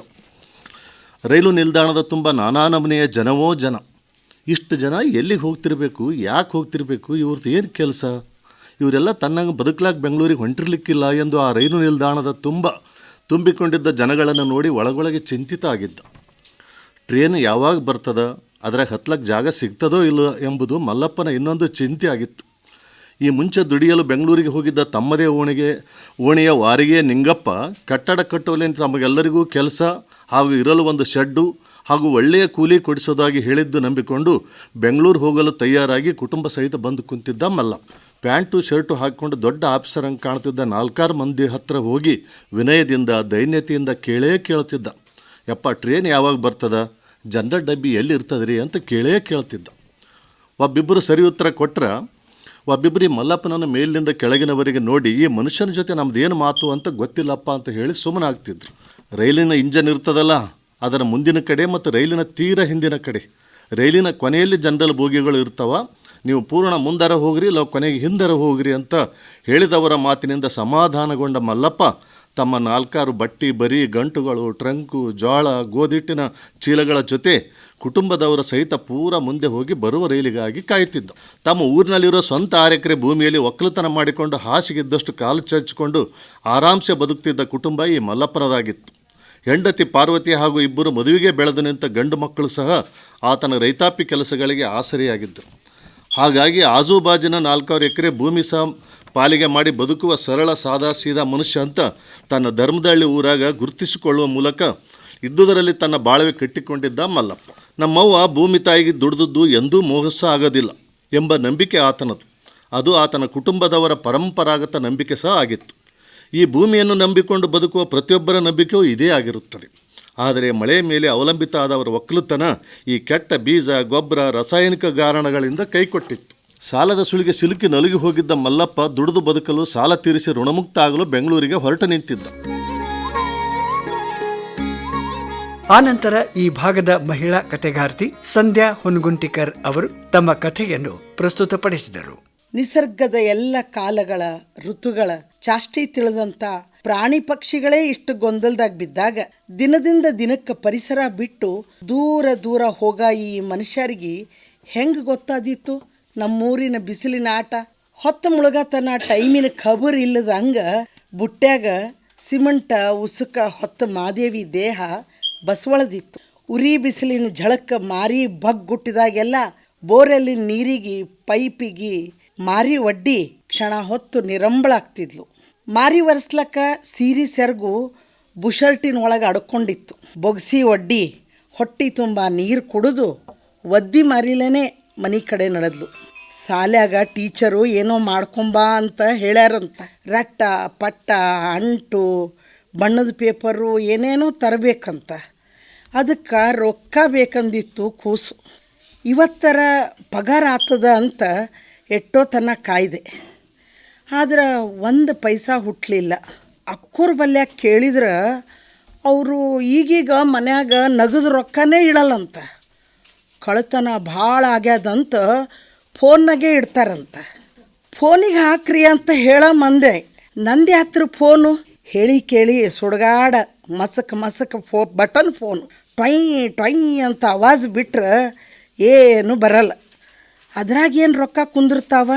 ರೈಲು ನಿಲ್ದಾಣದ ತುಂಬ ನಾನಾ ನಮನೆಯ ಜನವೋ ಜನ. ಇಷ್ಟು ಜನ ಎಲ್ಲಿಗೆ ಹೋಗ್ತಿರ್ಬೇಕು, ಯಾಕೆ ಹೋಗ್ತಿರ್ಬೇಕು, ಇವ್ರದ್ದು ಏನು ಕೆಲಸ, ಇವರೆಲ್ಲ ತನ್ನಂಗೆ ಬದುಕಲಾಗಿ ಬೆಂಗಳೂರಿಗೆ ಹೊಂಟಿರ್ಲಿಕ್ಕಿಲ್ಲ ಎಂದು ಆ ರೈಲು ನಿಲ್ದಾಣದ ತುಂಬಿಕೊಂಡಿದ್ದ ಜನಗಳನ್ನು ನೋಡಿ ಒಳಗೊಳಗೆ ಚಿಂತಿತ ಆಗಿದ್ದ. ಟ್ರೇನ್ ಯಾವಾಗ ಬರ್ತದ, ಅದ್ರಾಗ ಹತ್ಲಕ್ಕೆ ಜಾಗ ಸಿಗ್ತದೋ ಇಲ್ಲೋ ಎಂಬುದು ಮಲ್ಲಪ್ಪನ ಇನ್ನೊಂದು ಚಿಂತೆ ಆಗಿತ್ತು. ಈ ಮುಂಚೆ ದುಡಿಯಲು ಬೆಂಗಳೂರಿಗೆ ಹೋಗಿದ್ದ ತಮ್ಮದೇ ಓಣಿಯ ವಾರಿಗೆ ನಿಂಗಪ್ಪ ಕಟ್ಟಡ ಕಟ್ಟುವಲ್ಲಿ ತಮಗೆಲ್ಲರಿಗೂ ಕೆಲಸ ಹಾಗೂ ಇರಲು ಒಂದು ಶೆಡ್ಡು ಹಾಗೂ ಒಳ್ಳೆಯ ಕೂಲಿ ಕೊಡಿಸೋದಾಗಿ ಹೇಳಿದ್ದು ನಂಬಿಕೊಂಡು ಬೆಂಗಳೂರು ಹೋಗಲು ತಯಾರಾಗಿ ಕುಟುಂಬ ಸಹಿತ ಬಂದು ಕುಂತಿದ್ದ ಮಲ್ಲಪ್ಪ. ಪ್ಯಾಂಟು ಶರ್ಟು ಹಾಕಿಕೊಂಡು ದೊಡ್ಡ ಆಫೀಸರ್ ಹಂಗೆ ಕಾಣ್ತಿದ್ದ 4-6 ಮಂದಿ ಹತ್ತಿರ ಹೋಗಿ ವಿನಯದಿಂದ ದೈನ್ಯತೆಯಿಂದ ಕೇಳ್ತಿದ್ದ. ಯಪ್ಪ, ಟ್ರೇನ್ ಯಾವಾಗ ಬರ್ತದ, ಜನರಲ್ ಡಬ್ಬಿ ಎಲ್ಲಿ ಇರ್ತದ್ರಿ ಅಂತ ಕೇಳ್ತಿದ್ದ. ಒಬ್ಬಿಬ್ಬರು ಸರಿ ಉತ್ತರ ಕೊಟ್ರೆ ಒಬ್ಬಿಬ್ಬರು ಈ ಮಲ್ಲಪ್ಪನನ್ನು ಮೇಲಿನಿಂದ ಕೆಳಗಿನವರಿಗೆ ನೋಡಿ ಈ ಮನುಷ್ಯನ ಜೊತೆ ನಮ್ದೇನು ಮಾತು ಅಂತ ಗೊತ್ತಿಲ್ಲಪ್ಪ ಅಂತ ಹೇಳಿ ಸುಮ್ಮನಾಗ್ತಿದ್ರು. ರೈಲಿನ ಇಂಜನ್ ಇರ್ತದಲ್ಲ, ಅದರ ಮುಂದಿನ ಕಡೆ ಮತ್ತು ರೈಲಿನ ತೀರ ಹಿಂದಿನ ಕಡೆ, ರೈಲಿನ ಕೊನೆಯಲ್ಲಿ ಜನರಲ್ ಬೋಗಿಗಳು ಇರ್ತಾವ, ನೀವು ಪೂರ್ಣ ಮುಂದರ ಹೋಗ್ರಿ ಇಲ್ಲ ಕೊನೆಗೆ ಹಿಂದರ ಹೋಗ್ರಿ ಅಂತ ಹೇಳಿದವರ ಮಾತಿನಿಂದ ಸಮಾಧಾನಗೊಂಡ ಮಲ್ಲಪ್ಪ ತಮ್ಮ 4-6 ಬಟ್ಟಿ ಬರಿ ಗಂಟುಗಳು, ಟ್ರಂಕು, ಜೋಳ, ಗೋಧಿಟ್ಟಿನ ಚೀಲಗಳ ಜೊತೆ ಕುಟುಂಬದವರ ಸಹಿತ ಪೂರ ಮುಂದೆ ಹೋಗಿ ಬರುವ ರೈಲಿಗಾಗಿ ಕಾಯುತ್ತಿದ್ದ. ತಮ್ಮ ಊರಿನಲ್ಲಿರೋ ಸ್ವಂತ 6 ಎಕರೆ ಭೂಮಿಯಲ್ಲಿ ಒಕ್ಕಲುತನ ಮಾಡಿಕೊಂಡು ಹಾಸಿಗಿದ್ದಷ್ಟು ಕಾಲು ಚಚ್ಚಿಕೊಂಡು ಆರಾಮ್ಸೆ ಬದುಕ್ತಿದ್ದ ಕುಟುಂಬ ಈ ಮಲ್ಲಪ್ಪನದಾಗಿತ್ತು. ಹೆಂಡತಿ ಪಾರ್ವತಿ ಹಾಗೂ ಇಬ್ಬರು ಮದುವೆಗೆ ಬೆಳೆದು ನಿಂತ ಗಂಡು ಮಕ್ಕಳು ಸಹ ಆತನ ರೈತಾಪಿ ಕೆಲಸಗಳಿಗೆ ಆಸರೆಯಾಗಿದ್ದರು. ಹಾಗಾಗಿ ಆಜುಬಾಜಿನ 4 ಎಕರೆ ಭೂಮಿ ಸಹ ಪಾಲಿಗೆ ಮಾಡಿ ಬದುಕುವ ಸರಳ ಸಾದಾ ಸೀದಾ ಮನುಷ್ಯ ಅಂತ ತನ್ನ ಧರ್ಮದಹಳ್ಳಿ ಊರಾಗ ಗುರುತಿಸಿಕೊಳ್ಳುವ ಮೂಲಕ ಇದ್ದುದರಲ್ಲಿ ತನ್ನ ಬಾಳವೆ ಕಟ್ಟಿಕೊಂಡಿದ್ದ ಮಲ್ಲಪ್ಪ. ನಮ್ಮವ್ವ ಭೂಮಿ ತಾಯಿಗೆ ದುಡಿದದ್ದು ಎಂದೂ ಮೋಸ ಆಗೋದಿಲ್ಲ ಎಂಬ ನಂಬಿಕೆ ಆತನದು. ಅದು ಆತನ ಕುಟುಂಬದವರ ಪರಂಪರಾಗತ ನಂಬಿಕೆ ಸಹ ಆಗಿತ್ತು. ಈ ಭೂಮಿಯನ್ನು ನಂಬಿಕೊಂಡು ಬದುಕುವ ಪ್ರತಿಯೊಬ್ಬರ ನಂಬಿಕೆಯೂ ಇದೇ ಆಗಿರುತ್ತದೆ. ಆದರೆ ಮಳೆ ಮೇಲೆ ಅವಲಂಬಿತ ಆದವರ ಒಕ್ಕಲುತನ ಈ ಕೆಟ್ಟ ಬೀಜ, ಗೊಬ್ಬರ, ರಾಸಾಯನಿಕ ಕಾರಣಗಳಿಂದ ಕೈಕೊಟ್ಟಿತ್ತು. ಸಾಲದ ಸುಳಿಗೆ ಸಿಲುಕಿ ನಲುಗಿ ಹೋಗಿದ್ದ ಮಲ್ಲಪ್ಪ ದುಡಿದು ಬದುಕಲು, ಸಾಲ ತೀರಿಸಿ ಋಣಮುಕ್ತ ಆಗಲು ಬೆಂಗಳೂರಿಗೆ ಹೊರಟು ನಿಂತಿದ್ದ. ಆನಂತರ ಈ ಭಾಗದ ಮಹಿಳಾ ಕಥೆಗಾರ್ತಿ ಸಂಧ್ಯಾ ಹೊನ್ಗುಂಟಿಕರ್ ಅವರು ತಮ್ಮ ಕಥೆಯನ್ನು ಪ್ರಸ್ತುತಪಡಿಸಿದರು. ನಿಸರ್ಗದ ಎಲ್ಲ ಕಾಲಗಳ, ಋತುಗಳ ಚಾಷ್ಟಿ ತಿಳಿದಂಥ ಪ್ರಾಣಿ ಪಕ್ಷಿಗಳೇ ಇಷ್ಟು ಗೊಂದಲದಾಗ ಬಿದ್ದಾಗ ದಿನದಿಂದ ದಿನಕ್ಕೆ ಪರಿಸರ ಬಿಟ್ಟು ದೂರ ದೂರ ಹೋಗ ಈ ಮನುಷ್ಯರಿಗೆ ಹೆಂಗೆ ಗೊತ್ತಾದೀತು ನಮ್ಮೂರಿನ ಬಿಸಿಲಿನ ಆಟ? ಹೊತ್ತ ಮುಳುಗತನ ಟೈಮಿನ ಖಬರ್ ಇಲ್ಲದಂಗೆ ಬುಟ್ಟ್ಯಾಗ ಸಿಮೆಂಟ ಉಸುಕ ಹೊತ್ತ ಮಾದೇವಿ ದೇಹ ಬಸವಳದಿತ್ತು. ಉರಿ ಬಿಸಿಲಿನ ಝಳಕ್ಕೆ ಮಾರಿ ಬಗ್ಗುಟ್ಟಿದಾಗೆಲ್ಲ ಬೋರಲ್ಲಿ ನೀರಿಗೆ ಪೈಪಿಗೆ ಮಾರಿ ಒಡ್ಡಿ ಕ್ಷಣ ಹೊತ್ತು ನಿರಂಬಳಾಗ್ತಿದ್ಲು. ಮಾರಿ ಒರೆಸ್ಲಕ್ಕ ಸೀರೆ ಸೆರಗು ಬುಷರ್ಟಿನ ಒಳಗೆ ಅಡ್ಕೊಂಡಿತ್ತು. ಬೊಗ್ಸಿ ಒಡ್ಡಿ ಹೊಟ್ಟಿ ತುಂಬ ನೀರು ಕುಡಿದು ಒದ್ದಿ ಮಾರಿಲೇನೆ ಮನೆ ಕಡೆ ನಡೆದ್ಲು. ಶಾಲ್ಯಾಗ ಟೀಚರು ಏನೋ ಮಾಡ್ಕೊಂಬಾ ಅಂತ ಹೇಳ್ಯಾರಂತ. ರಟ್ಟ ಪಟ್ಟ ಅಂಟು ಬಣ್ಣದ ಪೇಪರು ಏನೇನೋ ತರಬೇಕಂತ. ಅದಕ್ಕೆ ರೊಕ್ಕ ಬೇಕಂದಿತ್ತು ಕೂಸು. ಇವತ್ತರ ಪಗಾರ ಆಗ್ತದ ಅಂತ ಎಷ್ಟೋ ತನ ಕಾಯ್ದೆ. ಆದ್ರೆ 1 ಪೈಸಾ ಹುಟ್ಟಲಿಲ್ಲ. ಅಕ್ಕೋರ್ ಬಲ್ಯಾಗ ಕೇಳಿದ್ರೆ ಅವರು ಈಗೀಗ ಮನ್ಯಾಗ ನಗದು ರೊಕ್ಕನೇ ಇಡಲ್ಲಂತ. ಕಳ್ತನ ಭಾಳ ಆಗ್ಯಾದಂತ ಫೋನ್ನಾಗೆ ಇಡ್ತಾರಂತ. ಫೋನಿಗೆ ಹಾಕ್ರಿ ಅಂತ ಹೇಳೋ ಮಂದೆ ನಂದೇ ಹತ್ರ ಫೋನು ಹೇಳಿ ಕೇಳಿ ಸುಡ್ಗಾಡ ಮಸಕ್ ಬಟನ್ ಫೋನು ಟೊಯ್ ಟೊಯ್ ಅಂತ ಆವಾಜ್ ಬಿಟ್ರೆ ಏನು ಬರಲ್ಲ. ಅದ್ರಾಗೇನು ರೊಕ್ಕ ಕುಂದಿರ್ತಾವ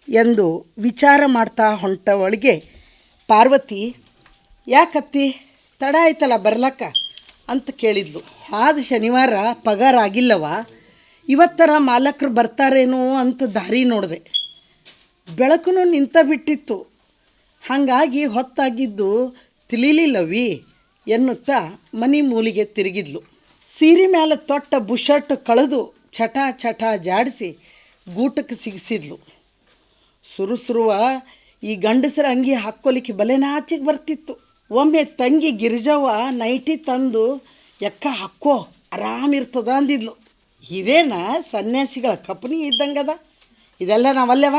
ಎಂದು ವಿಚಾರ ಮಾಡ್ತಾ ಹೊಂಟ ಒಳಗೆ ಪಾರ್ವತಿ, ಯಾಕತ್ತಿ ತಡ ಆಯ್ತಲ್ಲ ಬರ್ಲಕ್ಕ ಅಂತ ಕೇಳಿದ್ಲು. ಆದ ಶನಿವಾರ ಪಗಾರ ಆಗಿಲ್ಲವ, ಇವತ್ತರ ಮಾಲಕರು ಬರ್ತಾರೇನೋ ಅಂತ ದಾರಿ ನೋಡಿದೆ. ಬೆಳಕು ನಿಂತ ಬಿಟ್ಟಿತ್ತು. ಹಾಗಾಗಿ ಹೊತ್ತಾಗಿದ್ದು ತಿಳಿಲಿಲ್ಲವಿ ಎನ್ನುತ್ತಾ ಮನೆ ಮೂಲಿಗೆ ತಿರುಗಿದ್ಲು. ಸೀರೆ ಮೇಲೆ ತೊಟ್ಟ ಬುಷರ್ಟ್ ಕಳೆದು ಚಟ ಜಾಡಿಸಿ ಗೂಟಕ್ಕೆ ಸಿಗಿಸಿದ್ಲು. ಸುರುಸುರುವ ಈ ಗಂಡಸರ ಅಂಗಿ ಹಾಕ್ಕೊಲಿಕ್ಕೆ ಬಲೆ ನಾಚಿಗೆ ಬರ್ತಿತ್ತು. ಒಮ್ಮೆ ತಂಗಿ ಗಿರಿಜವ್ವ ನೈಟಿ ತಂದು ಎಕ್ಕ ಹಾಕ್ಕೋ ಆರಾಮಿರ್ತದ ಅಂದಿದ್ಲು. ಇದೇನ ಸನ್ಯಾಸಿಗಳ ಕಪನಿ ಇದ್ದಂಗದ, ಇದೆಲ್ಲ ನಾವಲ್ಲವ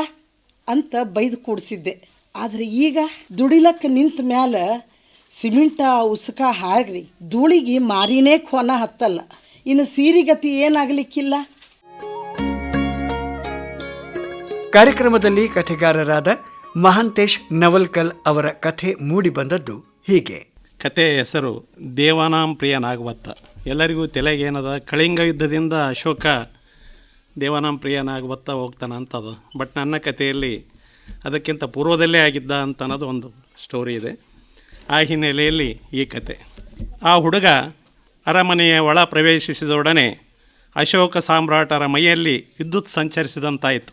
ಅಂತ ಬೈದು ಕೂಡಿಸಿದ್ದೆ. ಆದರೆ ಈಗ ದುಡಿಲಕ್ಕೆ ನಿಂತ ಮ್ಯಾಲ ಸಿಮೆಂಟ ಉಸುಕ ಹಾರಿ ಧೂಳಿಗೆ ಮಾರಿನೇ ಕೋನ ಹತ್ತಲ್ಲ. ಇನ್ನು ಸೀರಿಗತಿ ಏನಾಗಲಿಕ್ಕಿಲ್ಲ. ಕಾರ್ಯಕ್ರಮದಲ್ಲಿ ಕಥೆಗಾರರಾದ ಮಹಾಂತೇಶ್ ನವಲ್ಕಲ್ ಅವರ ಕಥೆ ಮೂಡಿ ಬಂದದ್ದು ಹೀಗೆ. ಕಥೆಯ ಹೆಸರು ದೇವಾನಾಂ ಪ್ರಿಯ ನಾಗವತ್ತ. ಎಲ್ಲರಿಗೂ ತಲೆಗೇನದ, ಕಳಿಂಗ ಯುದ್ಧದಿಂದ ಅಶೋಕ ದೇವಾನಾಂ ಪ್ರಿಯನಾಗಿ ಓದ್ತಾ ಹೋಗ್ತಾನೆ ಅಂತದು. ಬಟ್ ನನ್ನ ಕಥೆಯಲ್ಲಿ ಅದಕ್ಕಿಂತ ಪೂರ್ವದಲ್ಲೇ ಆಗಿದ್ದ ಅಂತ ಅನ್ನೋದು ಒಂದು ಸ್ಟೋರಿ ಇದೆ. ಆ ಹಿನ್ನೆಲೆಯಲ್ಲಿ ಈ ಕತೆ. ಆ ಹುಡುಗ ಅರಮನೆಯ ಒಳ ಪ್ರವೇಶಿಸಿದೊಡನೆ ಅಶೋಕ ಸಾಮ್ರಾಟರ ಮೈಯಲ್ಲಿ ವಿದ್ಯುತ್ ಸಂಚರಿಸಿದಂತಾಯಿತು.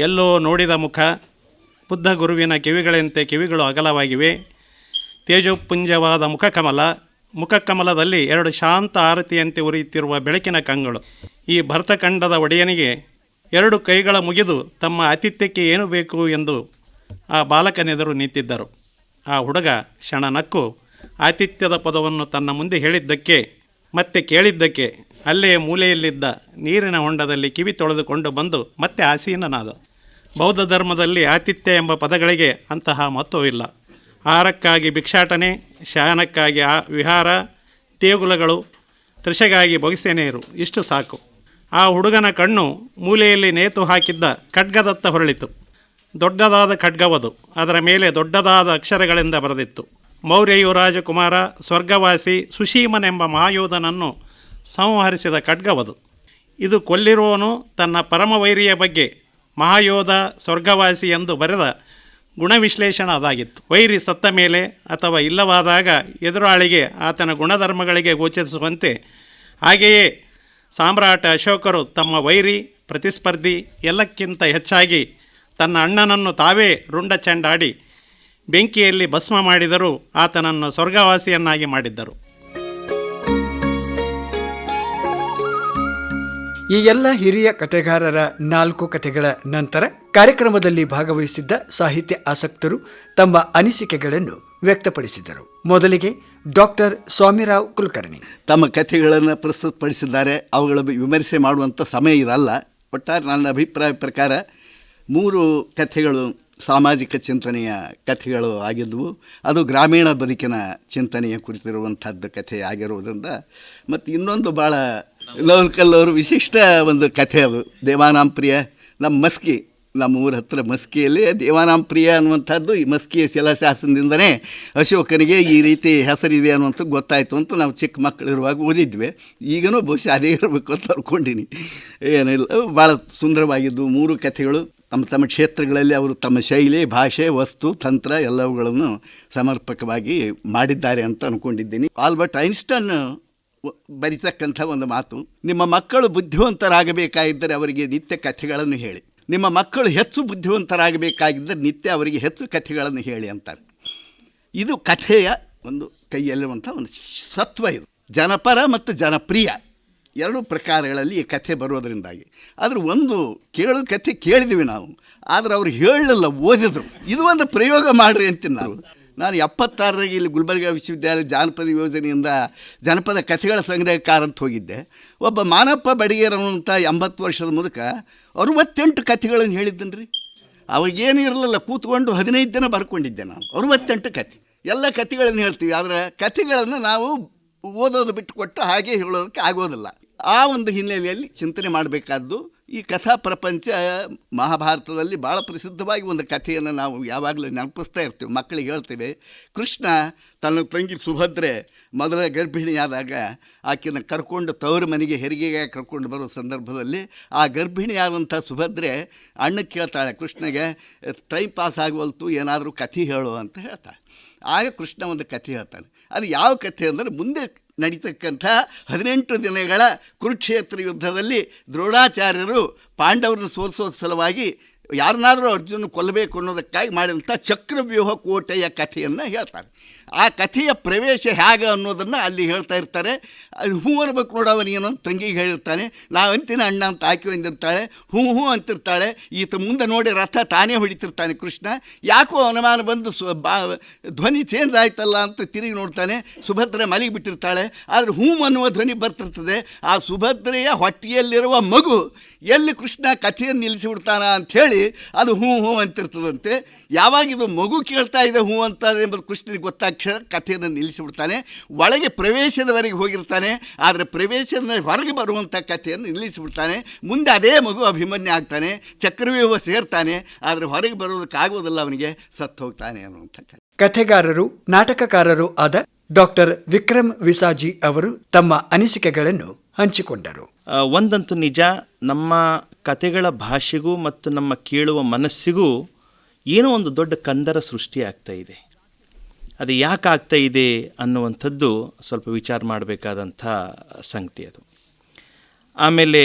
ಎಲ್ಲೋ ನೋಡಿದ ಮುಖ, ಬುದ್ಧ ಗುರುವಿನ ಕಿವಿಗಳಂತೆ ಕಿವಿಗಳು ಅಗಲವಾಗಿವೆ. ತೇಜೋಪುಂಜವಾದ ಮುಖಕಮಲದಲ್ಲಿ 2 ಶಾಂತ ಆರತಿಯಂತೆ ಉರಿಯುತ್ತಿರುವ ಬೆಳಕಿನ ಕಂಗಳು. ಈ ಭರತಖಂಡದ ಒಡೆಯನಿಗೆ 2 ಕೈಗಳ ಮುಗಿದು ತಮ್ಮ ಆತಿಥ್ಯಕ್ಕೆ ಏನು ಬೇಕು ಎಂದು ಆ ಬಾಲಕನೆದುರು ನಿಂತಿದ್ದರು. ಆ ಹುಡುಗ ಕ್ಷಣ ನಕ್ಕು ಆತಿಥ್ಯದ ಪದವನ್ನು ತನ್ನ ಮುಂದೆ ಹೇಳಿದ್ದಕ್ಕೆ ಮತ್ತೆ ಕೇಳಿದ್ದಕ್ಕೆ ಅಲ್ಲೇ ಮೂಲೆಯಲ್ಲಿದ್ದ ನೀರಿನ ಹೊಂಡದಲ್ಲಿ ಕಿವಿ ತೊಳೆದುಕೊಂಡು ಬಂದು ಮತ್ತೆ ಆಸೀನನಾದ. ಬೌದ್ಧ ಧರ್ಮದಲ್ಲಿ ಆತಿಥ್ಯ ಎಂಬ ಪದಗಳಿಗೆ ಅಂತಹ ಮಹತ್ವವಿಲ್ಲ. ಆಹಾರಕ್ಕಾಗಿ ಭಿಕ್ಷಾಟನೆ, ಶಯನಕ್ಕಾಗಿ ವಿಹಾರ, ದೇಗುಲಗಳು, ತೃಷೆಗಾಗಿ ಬೊಗಸೆ ನೀರು, ಇಷ್ಟು ಸಾಕು. ಆ ಹುಡುಗನ ಕಣ್ಣು ಮೂಲೆಯಲ್ಲಿ ನೇತು ಹಾಕಿದ್ದ ಖಡ್ಗದತ್ತ ಹೊರಳಿತು. ದೊಡ್ಡದಾದ ಖಡ್ಗವದು. ಅದರ ಮೇಲೆ ದೊಡ್ಡದಾದ ಅಕ್ಷರಗಳಿಂದ ಬರೆದಿತ್ತು: ಮೌರ್ಯ ಯುವರಾಜ ಕುಮಾರ ಸ್ವರ್ಗವಾಸಿ ಸುಶೀಮನೆಂಬ ಮಹಾಯೋಧನನ್ನು ಸಂಹರಿಸಿದ ಖಡ್ಗವದು. ಇದು ಕೊಲ್ಲಿರುವವನು ತನ್ನ ಪರಮವೈರಿಯ ಬಗ್ಗೆ ಮಹಾಯೋಧ ಸ್ವರ್ಗವಾಸಿ ಎಂದು ಬರೆದ ಗುಣವಿಶ್ಲೇಷಣ ಅದಾಗಿತ್ತು. ವೈರಿ ಸತ್ತ ಮೇಲೆ ಅಥವಾ ಇಲ್ಲವಾದಾಗ ಎದುರಾಳಿಗೆ ಆತನ ಗುಣಧರ್ಮಗಳಿಗೆ ಗೋಚರಿಸುವಂತೆ ಹಾಗೆಯೇ ಸಾಮ್ರಾಟ ಅಶೋಕರು ತಮ್ಮ ವೈರಿ, ಪ್ರತಿಸ್ಪರ್ಧಿ ಎಲ್ಲಕ್ಕಿಂತ ಹೆಚ್ಚಾಗಿ ತನ್ನ ಅಣ್ಣನನ್ನು ತಾವೇ ರುಂಡ ಚೆಂಡಾಡಿ ಬೆಂಕಿಯಲ್ಲಿ ಭಸ್ಮ ಮಾಡಿದರೂ ಆತನನ್ನು ಸ್ವರ್ಗವಾಸಿಯನ್ನಾಗಿ ಮಾಡಿದ್ದರು. ಈ ಎಲ್ಲ ಹಿರಿಯ ಕಥೆಗಾರರ 4 ಕಥೆಗಳ ನಂತರ ಕಾರ್ಯಕ್ರಮದಲ್ಲಿ ಭಾಗವಹಿಸಿದ್ದ ಸಾಹಿತ್ಯ ಆಸಕ್ತರು ತಮ್ಮ ಅನಿಸಿಕೆಗಳನ್ನು ವ್ಯಕ್ತಪಡಿಸಿದರು. ಮೊದಲಿಗೆ ಡಾಕ್ಟರ್ ಸ್ವಾಮಿರಾವ್ ಕುಲಕರ್ಣಿ ತಮ್ಮ ಕಥೆಗಳನ್ನು ಪ್ರಸ್ತುತಪಡಿಸಿದ್ದಾರೆ. ಅವುಗಳ ವಿಮರ್ಶೆ ಮಾಡುವಂಥ ಸಮಯ ಇದಲ್ಲ. ಒಟ್ಟಾರೆ ನನ್ನ ಅಭಿಪ್ರಾಯ ಪ್ರಕಾರ 3 ಕಥೆಗಳು ಸಾಮಾಜಿಕ ಚಿಂತನೆಯ ಕಥೆಗಳು ಆಗಿದ್ದವು. ಅದು ಗ್ರಾಮೀಣ ಬದುಕಿನ ಚಿಂತನೆಯ ಕುರಿತಿರುವಂಥದ್ದು ಕಥೆ ಆಗಿರುವುದರಿಂದ, ಮತ್ತು ಇನ್ನೊಂದು ಭಾಳ ಲೋಕಲ್ಲವರು ವಿಶಿಷ್ಟ ಒಂದು ಕಥೆ ಅದು ದೇವಾನಾಂ ಪ್ರಿಯ. ನಮ್ಮ ಮಸ್ಕಿ, ನಮ್ಮ ಊರ ಹತ್ತಿರ ಮಸ್ಕಿಯಲ್ಲಿ ದೇವಾನಾಂ ಪ್ರಿಯ ಅನ್ನುವಂಥದ್ದು ಈ ಮಸ್ಕಿಯ ಶಿಲಾಶಾಸನದಿಂದನೇ ಅಶೋಕನಿಗೆ ಈ ರೀತಿ ಹೆಸರಿದೆ ಅನ್ನುವಂಥದ್ದು ಗೊತ್ತಾಯಿತು ಅಂತ ನಾವು ಚಿಕ್ಕ ಮಕ್ಕಳಿರುವಾಗ ಓದಿದ್ವಿ. ಈಗಲೂ ಬಹುಶಃ ಅದೇ ಇರಬೇಕು ಅಂತ ಅನ್ಕೊಂಡಿನಿ. ಏನಿಲ್ಲ, ಭಾಳ ಸುಂದರವಾಗಿದ್ದು 3 ಕಥೆಗಳು. ತಮ್ಮ ತಮ್ಮ ಕ್ಷೇತ್ರಗಳಲ್ಲಿ ಅವರು ತಮ್ಮ ಶೈಲಿ, ಭಾಷೆ, ವಸ್ತು, ತಂತ್ರ ಎಲ್ಲವುಗಳನ್ನು ಸಮರ್ಪಕವಾಗಿ ಮಾಡಿದ್ದಾರೆ ಅಂತ ಅಂದ್ಕೊಂಡಿದ್ದೀನಿ. ಆಲ್ಬರ್ಟ್ ಐನ್ಸ್ಟೈನ್ ಬರಿತಕ್ಕಂಥ ಒಂದು ಮಾತು: ನಿಮ್ಮ ಮಕ್ಕಳು ಬುದ್ಧಿವಂತರಾಗಬೇಕಾಗಿದ್ದರೆ ಅವರಿಗೆ ನಿತ್ಯ ಕಥೆಗಳನ್ನು ಹೇಳಿ, ನಿಮ್ಮ ಮಕ್ಕಳು ಹೆಚ್ಚು ಬುದ್ಧಿವಂತರಾಗಬೇಕಾಗಿದ್ದರೆ ನಿತ್ಯ ಅವರಿಗೆ ಹೆಚ್ಚು ಕಥೆಗಳನ್ನು ಹೇಳಿ ಅಂತಾರೆ. ಇದು ಕಥೆಯ ಒಂದು ಕೈಯಲ್ಲಿರುವಂಥ ಒಂದು ಸತ್ವ. ಇದು ಜನಪರ ಮತ್ತು ಜನಪ್ರಿಯ 2 ಪ್ರಕಾರಗಳಲ್ಲಿ ಈ ಕಥೆ ಬರೋದರಿಂದಾಗಿ. ಆದ್ರೆ ಒಂದು ಕೇಳೋ ಕಥೆ ಕೇಳಿದ್ವಿ ನಾವು, ಆದರೆ ಅವ್ರು ಹೇಳಲಿಲ್ಲ, ಓದಿದ್ರು. ಇದು ಒಂದು ಪ್ರಯೋಗ ಮಾಡಿರಿ ಅಂತೀನಿ ನಾನು 76ರಲ್ಲಿ ಇಲ್ಲಿ ಗುಲ್ಬರ್ಗ ವಿಶ್ವವಿದ್ಯಾಲಯ ಜಾನಪದ ಯೋಜನೆಯಿಂದ ಜನಪದ ಕಥೆಗಳ ಸಂಗ್ರಹಕಾರ ಅಂತ ಹೋಗಿದ್ದೆ. ಒಬ್ಬ ಮಾನಪ್ಪ ಬಡಿಗೇರ್ ಅನ್ನುವಂಥ 80 ವರ್ಷದ ಮುದುಕ 68 ಕಥೆಗಳನ್ನು ಹೇಳಿದ್ದನು ರೀ. ಅವಾಗೇನು ಇರಲಿಲ್ಲ, ಕೂತ್ಕೊಂಡು 15 ದಿನ ಬರ್ಕೊಂಡಿದ್ದೆ ನಾನು. 68 ಕಥೆ, ಎಲ್ಲ ಕಥೆಗಳನ್ನು ಹೇಳ್ತೀವಿ, ಆದರೆ ಕಥೆಗಳನ್ನು ನಾವು ಓದೋದು ಬಿಟ್ಟು ಕೊಟ್ಟು ಹಾಗೆ ಹೇಳೋದಕ್ಕೆ ಆಗೋದಿಲ್ಲ. ಆ ಒಂದು ಹಿನ್ನೆಲೆಯಲ್ಲಿ ಚಿಂತನೆ ಮಾಡಬೇಕಾದ್ದು ಈ ಕಥಾ ಪ್ರಪಂಚ. ಮಹಾಭಾರತದಲ್ಲಿ ಭಾಳ ಪ್ರಸಿದ್ಧವಾಗಿ ಒಂದು ಕಥೆಯನ್ನು ನಾವು ಯಾವಾಗಲೂ ನೆನಪಿಸ್ತಾ ಇರ್ತೀವಿ, ಮಕ್ಕಳಿಗೆ ಹೇಳ್ತೀವಿ. ಕೃಷ್ಣ ತನ್ನ ತಂಗಿ ಸುಭದ್ರೆ ಮೊದಲ ಗರ್ಭಿಣಿಯಾದಾಗ ಆಕೆಯನ್ನು ಕರ್ಕೊಂಡು ತವರು ಮನೆಗೆ ಹೆರಿಗೆಗೆ ಕರ್ಕೊಂಡು ಬರೋ ಸಂದರ್ಭದಲ್ಲಿ ಆ ಗರ್ಭಿಣಿಯಾದಂಥ ಸುಭದ್ರೆ ಅಣ್ಣಕ್ಕೆ ಕೇಳ್ತಾಳೆ, ಕೃಷ್ಣಗೆ ಟೈಮ್ ಪಾಸ್ ಆಗುವಲ್ತು, ಏನಾದರೂ ಕಥೆ ಹೇಳು ಅಂತ ಹೇಳ್ತಾಳೆ. ಆಗ ಕೃಷ್ಣ ಒಂದು ಕಥೆ ಹೇಳ್ತಾನೆ. ಅದು ಯಾವ ಕಥೆ ಅಂದರೆ, ಮುಂದೆ ನಡೀತಕ್ಕಂಥ 18 ದಿನಗಳ ಕುರುಕ್ಷೇತ್ರ ಯುದ್ಧದಲ್ಲಿ ದ್ರೋಣಾಚಾರ್ಯರು ಪಾಂಡವರನ್ನು ಸೋಲಿಸೋದ ಸಲುವಾಗಿ ಯಾರನ್ನಾದರೂ ಅರ್ಜುನ ಕೊಲ್ಲಬೇಕು ಅನ್ನೋದಕ್ಕಾಗಿ ಮಾಡಿದಂಥ ಚಕ್ರವ್ಯೂಹ ಕೋಟೆಯ ಕಥೆಯನ್ನು ಹೇಳ್ತಾರೆ. ಆ ಕಥೆಯ ಪ್ರವೇಶ ಹೇಗೆ ಅನ್ನೋದನ್ನು ಅಲ್ಲಿ ಹೇಳ್ತಾ ಇರ್ತಾರೆ. ಹೂ ಅನ್ಬೇಕು ನೋಡವನು ಏನೋ ತಂಗಿಗೆ ಹೇಳಿರ್ತಾನೆ, ನಾವಂತಿನ ಅಣ್ಣ ಅಂತ ಆಕೆ ಹೊಂದಿರ್ತಾಳೆ, ಹೂ ಅಂತಿರ್ತಾಳೆ. ಈತ ಮುಂದೆ ನೋಡಿ ರಥ ತಾನೇ ಹೊಡಿತಿರ್ತಾನೆ ಕೃಷ್ಣ. ಯಾಕೋ ಅನುಮಾನ ಬಂದು ಧ್ವನಿ ಚೇಂಜ್ ಆಯ್ತಲ್ಲ ಅಂತ ತಿರುಗಿ ನೋಡ್ತಾನೆ. ಸುಭದ್ರೆ ಮಲಿಗೆ ಬಿಟ್ಟಿರ್ತಾಳೆ, ಆದರೆ ಹೂ ಅನ್ನುವ ಧ್ವನಿ ಬರ್ತಿರ್ತದೆ. ಆ ಸುಭದ್ರೆಯ ಹೊಟ್ಟೆಯಲ್ಲಿರುವ ಮಗು ಎಲ್ಲಿ ಕೃಷ್ಣ ಕಥೆಯನ್ನು ನಿಲ್ಲಿಸಿಬಿಡ್ತಾನ ಅಂಥೇಳಿ ಅದು ಹೂ ಅಂತಿರ್ತದಂತೆ. ಯಾವಾಗ ಇದು ಮಗು ಕೇಳ್ತಾ ಇದೆ ಹೂ ಅಂತ ಎಂಬುದು ಕೃಷ್ಣನಿಗೆ ಗೊತ್ತಾಕ್ಷರ ಕಥೆಯನ್ನು ನಿಲ್ಲಿಸಿಬಿಡ್ತಾನೆ. ಒಳಗೆ ಪ್ರವೇಶದವರೆಗೆ ಹೋಗಿರ್ತಾನೆ, ಆದರೆ ಪ್ರವೇಶದ ಹೊರಗೆ ಬರುವಂಥ ಕಥೆಯನ್ನು ನಿಲ್ಲಿಸಿಬಿಡ್ತಾನೆ. ಮುಂದೆ ಅದೇ ಮಗು ಅಭಿಮನ್ಯು ಆಗ್ತಾನೆ, ಚಕ್ರವ್ಯೂಹ ಸೇರ್ತಾನೆ, ಆದರೆ ಹೊರಗೆ ಬರೋದಕ್ಕಾಗೋದಿಲ್ಲ, ಅವನಿಗೆ ಸತ್ತು ಹೋಗ್ತಾನೆ ಅನ್ನುವಂಥ ಕಥೆ. ಕಥೆಗಾರರು, ನಾಟಕಕಾರರು ಆದ ಡಾಕ್ಟರ್ ವಿಕ್ರಮ್ ವಿಸಾಜಿ ಅವರು ತಮ್ಮ ಅನಿಸಿಕೆಗಳನ್ನು ಹಂಚಿಕೊಂಡರು. ಒಂದಂತೂ ನಿಜ, ನಮ್ಮ ಕತೆಗಳ ಭಾಷೆಗೂ ಮತ್ತು ನಮ್ಮ ಕೇಳುವ ಮನಸ್ಸಿಗೂ ಏನೋ ಒಂದು ದೊಡ್ಡ ಕಂದರ ಸೃಷ್ಟಿ ಆಗ್ತಾ ಇದೆ. ಅದು ಯಾಕೆ ಆಗ್ತಾ ಇದೆ ಅನ್ನುವಂಥದ್ದು ಸ್ವಲ್ಪ ವಿಚಾರ ಮಾಡಬೇಕಾದಂಥ ಸಂಗತಿ ಅದು. ಆಮೇಲೆ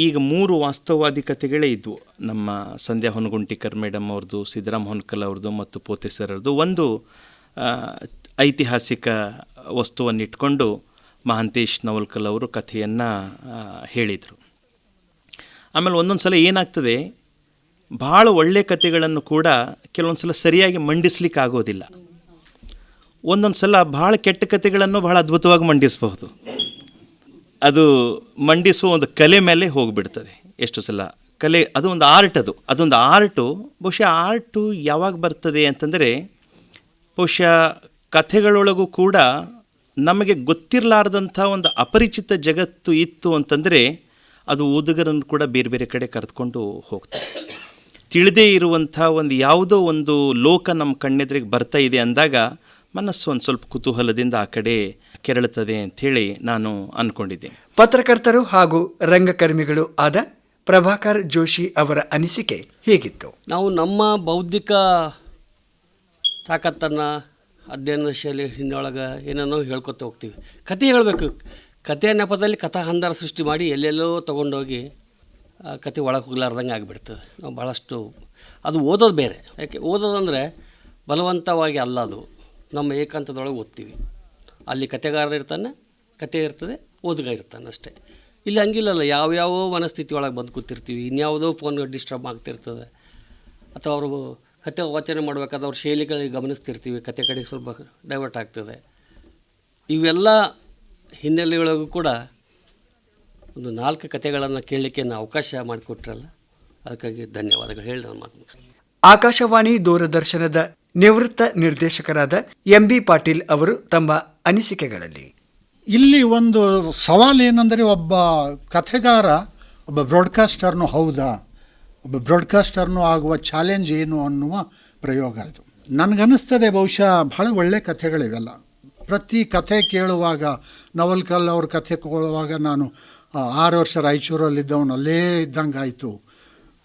ಈಗ 3 ವಾಸ್ತವವಾದಿ ಕಥೆಗಳೇ ಇದ್ವು. ನಮ್ಮ ಸಂಧ್ಯಾ ಹೊನಗುಂಟಿಕರ್ ಮೇಡಮ್ ಅವ್ರದ್ದು, ಸಿದ್ದರಾಮ್ ಹೊನ್ಕಲ್ ಅವ್ರದ್ದು ಮತ್ತು ಪೋತೆ ಸರ್ ಅವ್ರದ್ದು. ಒಂದು ಐತಿಹಾಸಿಕ ವಸ್ತುವನ್ನಿಟ್ಕೊಂಡು ಮಹಾಂತೇಶ್ ನವಲ್ಕಲ್ ಅವರು ಕಥೆಯನ್ನು ಹೇಳಿದರು. ಆಮೇಲೆ ಒಂದೊಂದು ಸಲ ಏನಾಗ್ತದೆ, ಭಾಳ ಒಳ್ಳೆಯ ಕಥೆಗಳನ್ನು ಕೂಡ ಕೆಲವೊಂದು ಸಲ ಸರಿಯಾಗಿ ಮಂಡಿಸ್ಲಿಕ್ಕೆ ಆಗೋದಿಲ್ಲ. ಒಂದೊಂದು ಸಲ ಭಾಳ ಕೆಟ್ಟ ಕಥೆಗಳನ್ನು ಭಾಳ ಅದ್ಭುತವಾಗಿ ಮಂಡಿಸಬಹುದು. ಅದು ಮಂಡಿಸುವ ಒಂದು ಕಲೆ ಮೇಲೆ ಹೋಗಿಬಿಡ್ತದೆ. ಎಷ್ಟು ಸಲ ಕಲೆ, ಅದು ಒಂದು ಆರ್ಟ್, ಅದೊಂದು ಆರ್ಟು. ಬಹುಶಃ ಆರ್ಟು ಯಾವಾಗ ಬರ್ತದೆ ಅಂತಂದರೆ, ಬಹುಶಃ ಕಥೆಗಳೊಳಗೂ ಕೂಡ ನಮಗೆ ಗೊತ್ತಿರಲಾರ್ದಂಥ ಒಂದು ಅಪರಿಚಿತ ಜಗತ್ತು ಇತ್ತು ಅಂತಂದರೆ ಅದು ಓದುಗರನ್ನು ಕೂಡ ಬೇರೆ ಬೇರೆ ಕಡೆ ಕರೆದುಕೊಂಡು ಹೋಗ್ತದೆ. ತಿಳಿದೇ ಇರುವಂಥ ಒಂದು ಯಾವುದೋ ಒಂದು ಲೋಕ ನಮ್ಮ ಕಣ್ಣೆದುರಿಗೆ ಬರ್ತಾ ಇದೆ ಅಂದಾಗ ಮನಸ್ಸು ಒಂದು ಸ್ವಲ್ಪ ಕುತೂಹಲದಿಂದ ಆ ಕಡೆ ಕೆರಳುತ್ತದೆ ಅಂಥೇಳಿ ನಾನು ಅಂದ್ಕೊಂಡಿದ್ದೇನೆ. ಪತ್ರಕರ್ತರು ಹಾಗೂ ರಂಗಕರ್ಮಿಗಳು ಆದ ಪ್ರಭಾಕರ್ ಜೋಶಿ ಅವರ ಅನಿಸಿಕೆ ಹೀಗಿತ್ತು. ನಾವು ನಮ್ಮ ಬೌದ್ಧಿಕ ತಾಕತ್ತನ್ನು ಅಧ್ಯಯನದ ಶೈಲಿ ಹಿನ್ನೊಳಗೆ ಏನೇನೋ ಹೇಳ್ಕೊತ ಹೋಗ್ತೀವಿ. ಕತೆ ಹೇಳಬೇಕು, ಕಥೆಯ ನೆಪದಲ್ಲಿ ಕಥಾಹಂದರ ಸೃಷ್ಟಿ ಮಾಡಿ ಎಲ್ಲೆಲ್ಲೋ ತೊಗೊಂಡೋಗಿ ಕತೆ ಒಳಗೆ ಹೋಗ್ಲಾರ್ದಂಗೆ ಆಗಿಬಿಡ್ತದೆ. ನಾವು ಭಾಳಷ್ಟು ಅದು ಓದೋದು ಬೇರೆ. ಯಾಕೆ ಓದೋದಂದರೆ ಬಲವಂತವಾಗಿ ಅಲ್ಲ, ಅದು ನಮ್ಮ ಏಕಾಂತದೊಳಗೆ ಓದ್ತೀವಿ. ಅಲ್ಲಿ ಕತೆಗಾರ ಇರ್ತಾನೆ, ಕತೆ ಇರ್ತದೆ, ಓದುಗ ಇರ್ತಾನೆ ಅಷ್ಟೇ. ಇಲ್ಲಿ ಹಂಗಿಲ್ಲಲ್ಲ, ಯಾವ್ಯಾವ ಮನಸ್ಥಿತಿ ಒಳಗೆ ಬಂದು ಕೂತಿರ್ತೀವಿ, ಇನ್ಯಾವುದೋ ಫೋನ್ ಡಿಸ್ಟರ್ಬ್ ಆಗ್ತಿರ್ತದೆ, ಅಥವಾ ಅವರು ಕತೆ ವಾಚನೆ ಮಾಡಬೇಕಾದ್ರೆ ಅವ್ರ ಶೈಲಿಗಳಿಗೆ ಗಮನಿಸ್ತಿರ್ತೀವಿ, ಕತೆ ಕಡೆಗೆ ಸ್ವಲ್ಪ ಡೈವರ್ಟ್ ಆಗ್ತದೆ. ಇವೆಲ್ಲ ಹಿನ್ನೆಲೆಗಳಿಗೂ ಕೂಡ ಒಂದು 4 ಕತೆಗಳನ್ನು ಕೇಳಲಿಕ್ಕೆ ನಾವು ಅವಕಾಶ ಮಾಡಿಕೊಟ್ರಲ್ಲ, ಅದಕ್ಕಾಗಿ ಧನ್ಯವಾದಗಳು ಹೇಳಿ ನಾನು ಮಾತು ಮುಗಿಸ್ತೀನಿ. ಆಕಾಶವಾಣಿ ದೂರದರ್ಶನದ ನಿವೃತ್ತ ನಿರ್ದೇಶಕರಾದ MB ಪಾಟೀಲ್ ಅವರು ತಮ್ಮ ಅನಿಸಿಕೆಗಳಲ್ಲಿ, ಇಲ್ಲಿ ಒಂದು ಸವಾಲು ಏನಂದರೆ, ಒಬ್ಬ ಕಥೆಗಾರ ಒಬ್ಬ ಬ್ರಾಡ್ಕಾಸ್ಟರ್ನು ಹೌದಾ, ಒಬ್ಬ ಬ್ರಾಡ್ಕಾಸ್ಟರ್ನು ಆಗುವ ಚಾಲೆಂಜ್ ಏನು ಅನ್ನುವ ಪ್ರಯೋಗ ಇದು. ನನಗನ್ನಿಸ್ತದೆ ಬಹುಶಃ ಭಾಳ ಒಳ್ಳೆ ಕಥೆಗಳಿವೆಲ್ಲ. ಪ್ರತಿ ಕಥೆ ಕೇಳುವಾಗ, ನವಲ್ಕಲ್ ಅವ್ರ ಕಥೆ ಕೇಳುವಾಗ ನಾನು 6 ವರ್ಷ ರಾಯಚೂರಲ್ಲಿದ್ದವನು ಅಲ್ಲೇ ಇದ್ದಂಗೆ ಆಯಿತು.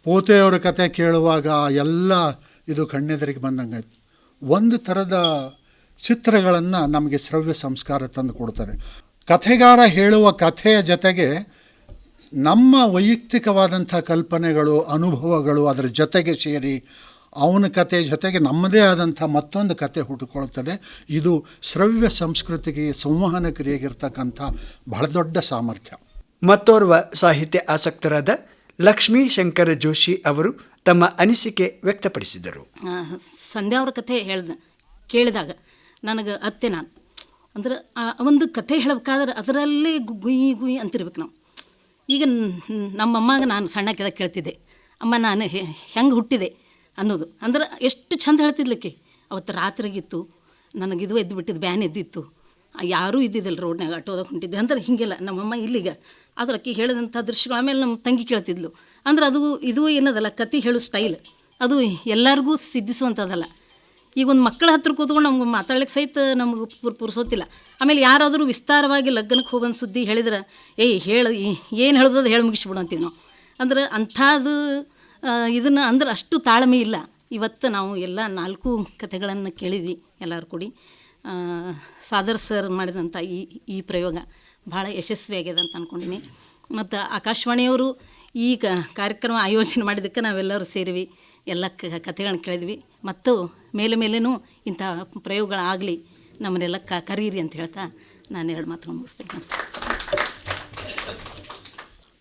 ಪೋತೆಯವರ ಕಥೆ ಕೇಳುವಾಗ ಎಲ್ಲ ಇದು ಕಣ್ಣೆದರಿಗೆ ಬಂದಂಗಾಯ್ತು. ಒಂದು ಥರದ ಚಿತ್ರಗಳನ್ನು ನಮಗೆ ಶ್ರವ್ಯ ಸಂಸ್ಕಾರ ತಂದು ಕೊಡ್ತಾರೆ. ಕಥೆಗಾರ ಹೇಳುವ ಕಥೆಯ ಜೊತೆಗೆ ನಮ್ಮ ವೈಯಕ್ತಿಕವಾದಂಥ ಕಲ್ಪನೆಗಳು, ಅನುಭವಗಳು ಅದರ ಜೊತೆಗೆ ಸೇರಿ ಅವನ ಕತೆ ಜೊತೆಗೆ ನಮ್ಮದೇ ಆದಂಥ ಮತ್ತೊಂದು ಕತೆ ಹುಟ್ಟುಕೊಳ್ತದೆ. ಇದು ಶ್ರವ್ಯ ಸಂಸ್ಕೃತಿಗೆ, ಸಂವಹನ ಕ್ರಿಯೆಗಿರ್ತಕ್ಕಂಥ ಬಹಳ ದೊಡ್ಡ ಸಾಮರ್ಥ್ಯ. ಮತ್ತೋರ್ವ ಸಾಹಿತ್ಯ ಆಸಕ್ತರಾದ ಲಕ್ಷ್ಮೀ ಶಂಕರ ಜೋಶಿ ಅವರು ತಮ್ಮ ಅನಿಸಿಕೆ ವ್ಯಕ್ತಪಡಿಸಿದರು. ಸಂಧ್ಯಾ ಅವ್ರ ಕಥೆ ಕೇಳಿದಾಗ ನನಗೆ ಅತ್ತೆ ನಾನು ಅಂದ್ರೆ ಒಂದು ಕಥೆ ಹೇಳಬೇಕಾದ್ರೆ ಅದರಲ್ಲಿ ಗುಯಿ ಗುಯಿ ಅಂತಿರ್ಬೇಕು ನಾವು. ಈಗ ನಮ್ಮಮ್ಮಗೆ ನಾನು ಸಣ್ಣಕ್ಕೆದ ಕೇಳ್ತಿದ್ದೆ, ಅಮ್ಮ ನಾನು ಹೆಂಗೆ ಹುಟ್ಟಿದೆ ಅನ್ನೋದು. ಅಂದ್ರೆ ಎಷ್ಟು ಚಂದ ಹೇಳ್ತಿದ್ಲಿಕ್ಕೆ. ಅವತ್ತು ರಾತ್ರಿಗಿತ್ತು, ನನಗಿದು ಎದ್ದು ಬಿಟ್ಟಿದ್ದು, ಬ್ಯಾನ್ ಎದ್ದಿತ್ತು, ಯಾರೂ ಇದ್ದಿದ್ದಿಲ್ಲ, ರೋಡ್ನಾಗ ಆಟೋದಾಗ ಹೊಂಟಿದ್ದೆ ಅಂದ್ರೆ ಹೀಗೆಲ್ಲ ನಮ್ಮಮ್ಮ ಇಲ್ಲಿಗ. ಆದ್ರೆ ಅಕ್ಕಿ ಹೇಳಿದಂಥ ದೃಶ್ಯಗಳು ಆಮೇಲೆ ನಮ್ಮ ತಂಗಿ ಕೇಳ್ತಿದ್ಲು. ಅಂದ್ರೆ ಇದು ಏನದಲ್ಲ, ಕತೆ ಹೇಳೋ ಸ್ಟೈಲ್ ಅದು ಎಲ್ಲರಿಗೂ ಸಿದ್ಧಿಸುವಂಥದ್ದಲ್ಲ. ಈಗ ಒಂದು ಮಕ್ಕಳ ಹತ್ರ ಕೂತ್ಕೊಂಡು ನಮ್ಗೆ ಮಾತಾಡ್ಲಿಕ್ಕೆ ಸಹಿತ ನಮಗೆ ಪುರ್ಸೋತಿಲ್ಲ. ಆಮೇಲೆ ಯಾರಾದರೂ ವಿಸ್ತಾರವಾಗಿ ಲಗ್ನಕ್ಕೆ ಹೋಗೋದು ಸುದ್ದಿ ಹೇಳಿದ್ರೆ ಏನು ಹೇಳೋದು ಹೇಳಿ ಮುಗಿಸ್ಬಿಡು ಅಂತೀವಿ ನಾವು. ಅಂದ್ರೆ ಅಂಥದ್ದು ಇದನ್ನು ಅಂದ್ರೆ ಅಷ್ಟು ತಾಳ್ಮೆ ಇಲ್ಲ. ಇವತ್ತು ನಾವು ಎಲ್ಲ 4 ಕಥೆಗಳನ್ನು ಕೇಳಿದ್ವಿ ಎಲ್ಲರೂ ಕೂಡಿ. ಸಾದರ್ ಸರ್ ಮಾಡಿದಂಥ ಈ ಪ್ರಯೋಗ ಭಾಳ ಯಶಸ್ವಿಯಾಗಿದೆ ಅಂತ ಅಂದ್ಕೊಂಡಿನಿ. ಮತ್ತು ಆಕಾಶವಾಣಿಯವರು ಈ ಕಾರ್ಯಕ್ರಮ ಆಯೋಜನೆ ಮಾಡಿದ್ದಕ್ಕೆ ನಾವೆಲ್ಲರೂ ಸೇರಿವಿ, ಎಲ್ಲ ಕಥೆಗಳನ್ನ ಕೇಳಿದ್ವಿ. ಮತ್ತು ಮೇಲೇನೂ ಇಂಥ ಪ್ರಯೋಗಗಳಾಗಲಿ, ನಮ್ಮನ್ನೆಲ್ಲ ಕರೀರಿ ಅಂತ ಹೇಳ್ತಾ ನಾನು 2 ಮಾತು ಮುಗಿಸ್ತೀನಿ. ನಮಸ್ಕಾರ.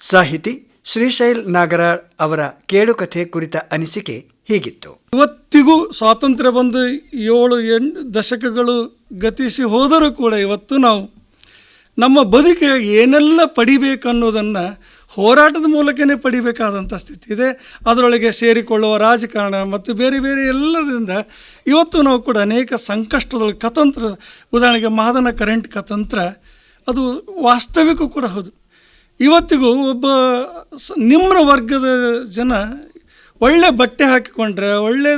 ಸಾಹಿತಿ ಶ್ರೀಶೈಲ್ ನಾಗರಾಳ್ ಅವರ ಕೇಳುಕಥೆ ಕುರಿತ ಅನಿಸಿಕೆ ಹೀಗಿತ್ತು. ಇವತ್ತಿಗೂ ಸ್ವಾತಂತ್ರ್ಯ ಬಂದು 7-8 ದಶಕಗಳು ಗತಿಸಿ ಹೋದರೂ ಕೂಡ ಇವತ್ತು ನಾವು ನಮ್ಮ ಬದುಕಿಗೆ ಏನೆಲ್ಲ ಪಡಿಬೇಕನ್ನೋದನ್ನು ಹೋರಾಟದ ಮೂಲಕನೇ ಪಡಿಬೇಕಾದಂಥ ಸ್ಥಿತಿ ಇದೆ. ಅದರೊಳಗೆ ಸೇರಿಕೊಳ್ಳುವ ರಾಜಕಾರಣ ಮತ್ತು ಬೇರೆ ಬೇರೆ ಎಲ್ಲದರಿಂದ ಇವತ್ತು ನಾವು ಕೂಡ ಅನೇಕ ಸಂಕಷ್ಟದೊಳಗೆ ಕತಂತ್ರ, ಉದಾಹರಣೆಗೆ ಮಾದನ ಕರೆಂಟ್ ಕತಂತ್ರ, ಅದು ವಾಸ್ತವಿಕ ಕೂಡ ಹೌದು. ಇವತ್ತಿಗೂ ಒಬ್ಬ ನಿಮ್ನ ವರ್ಗದ ಜನ ಒಳ್ಳೆ ಬಟ್ಟೆ ಹಾಕಿಕೊಂಡ್ರೆ, ಒಳ್ಳೆ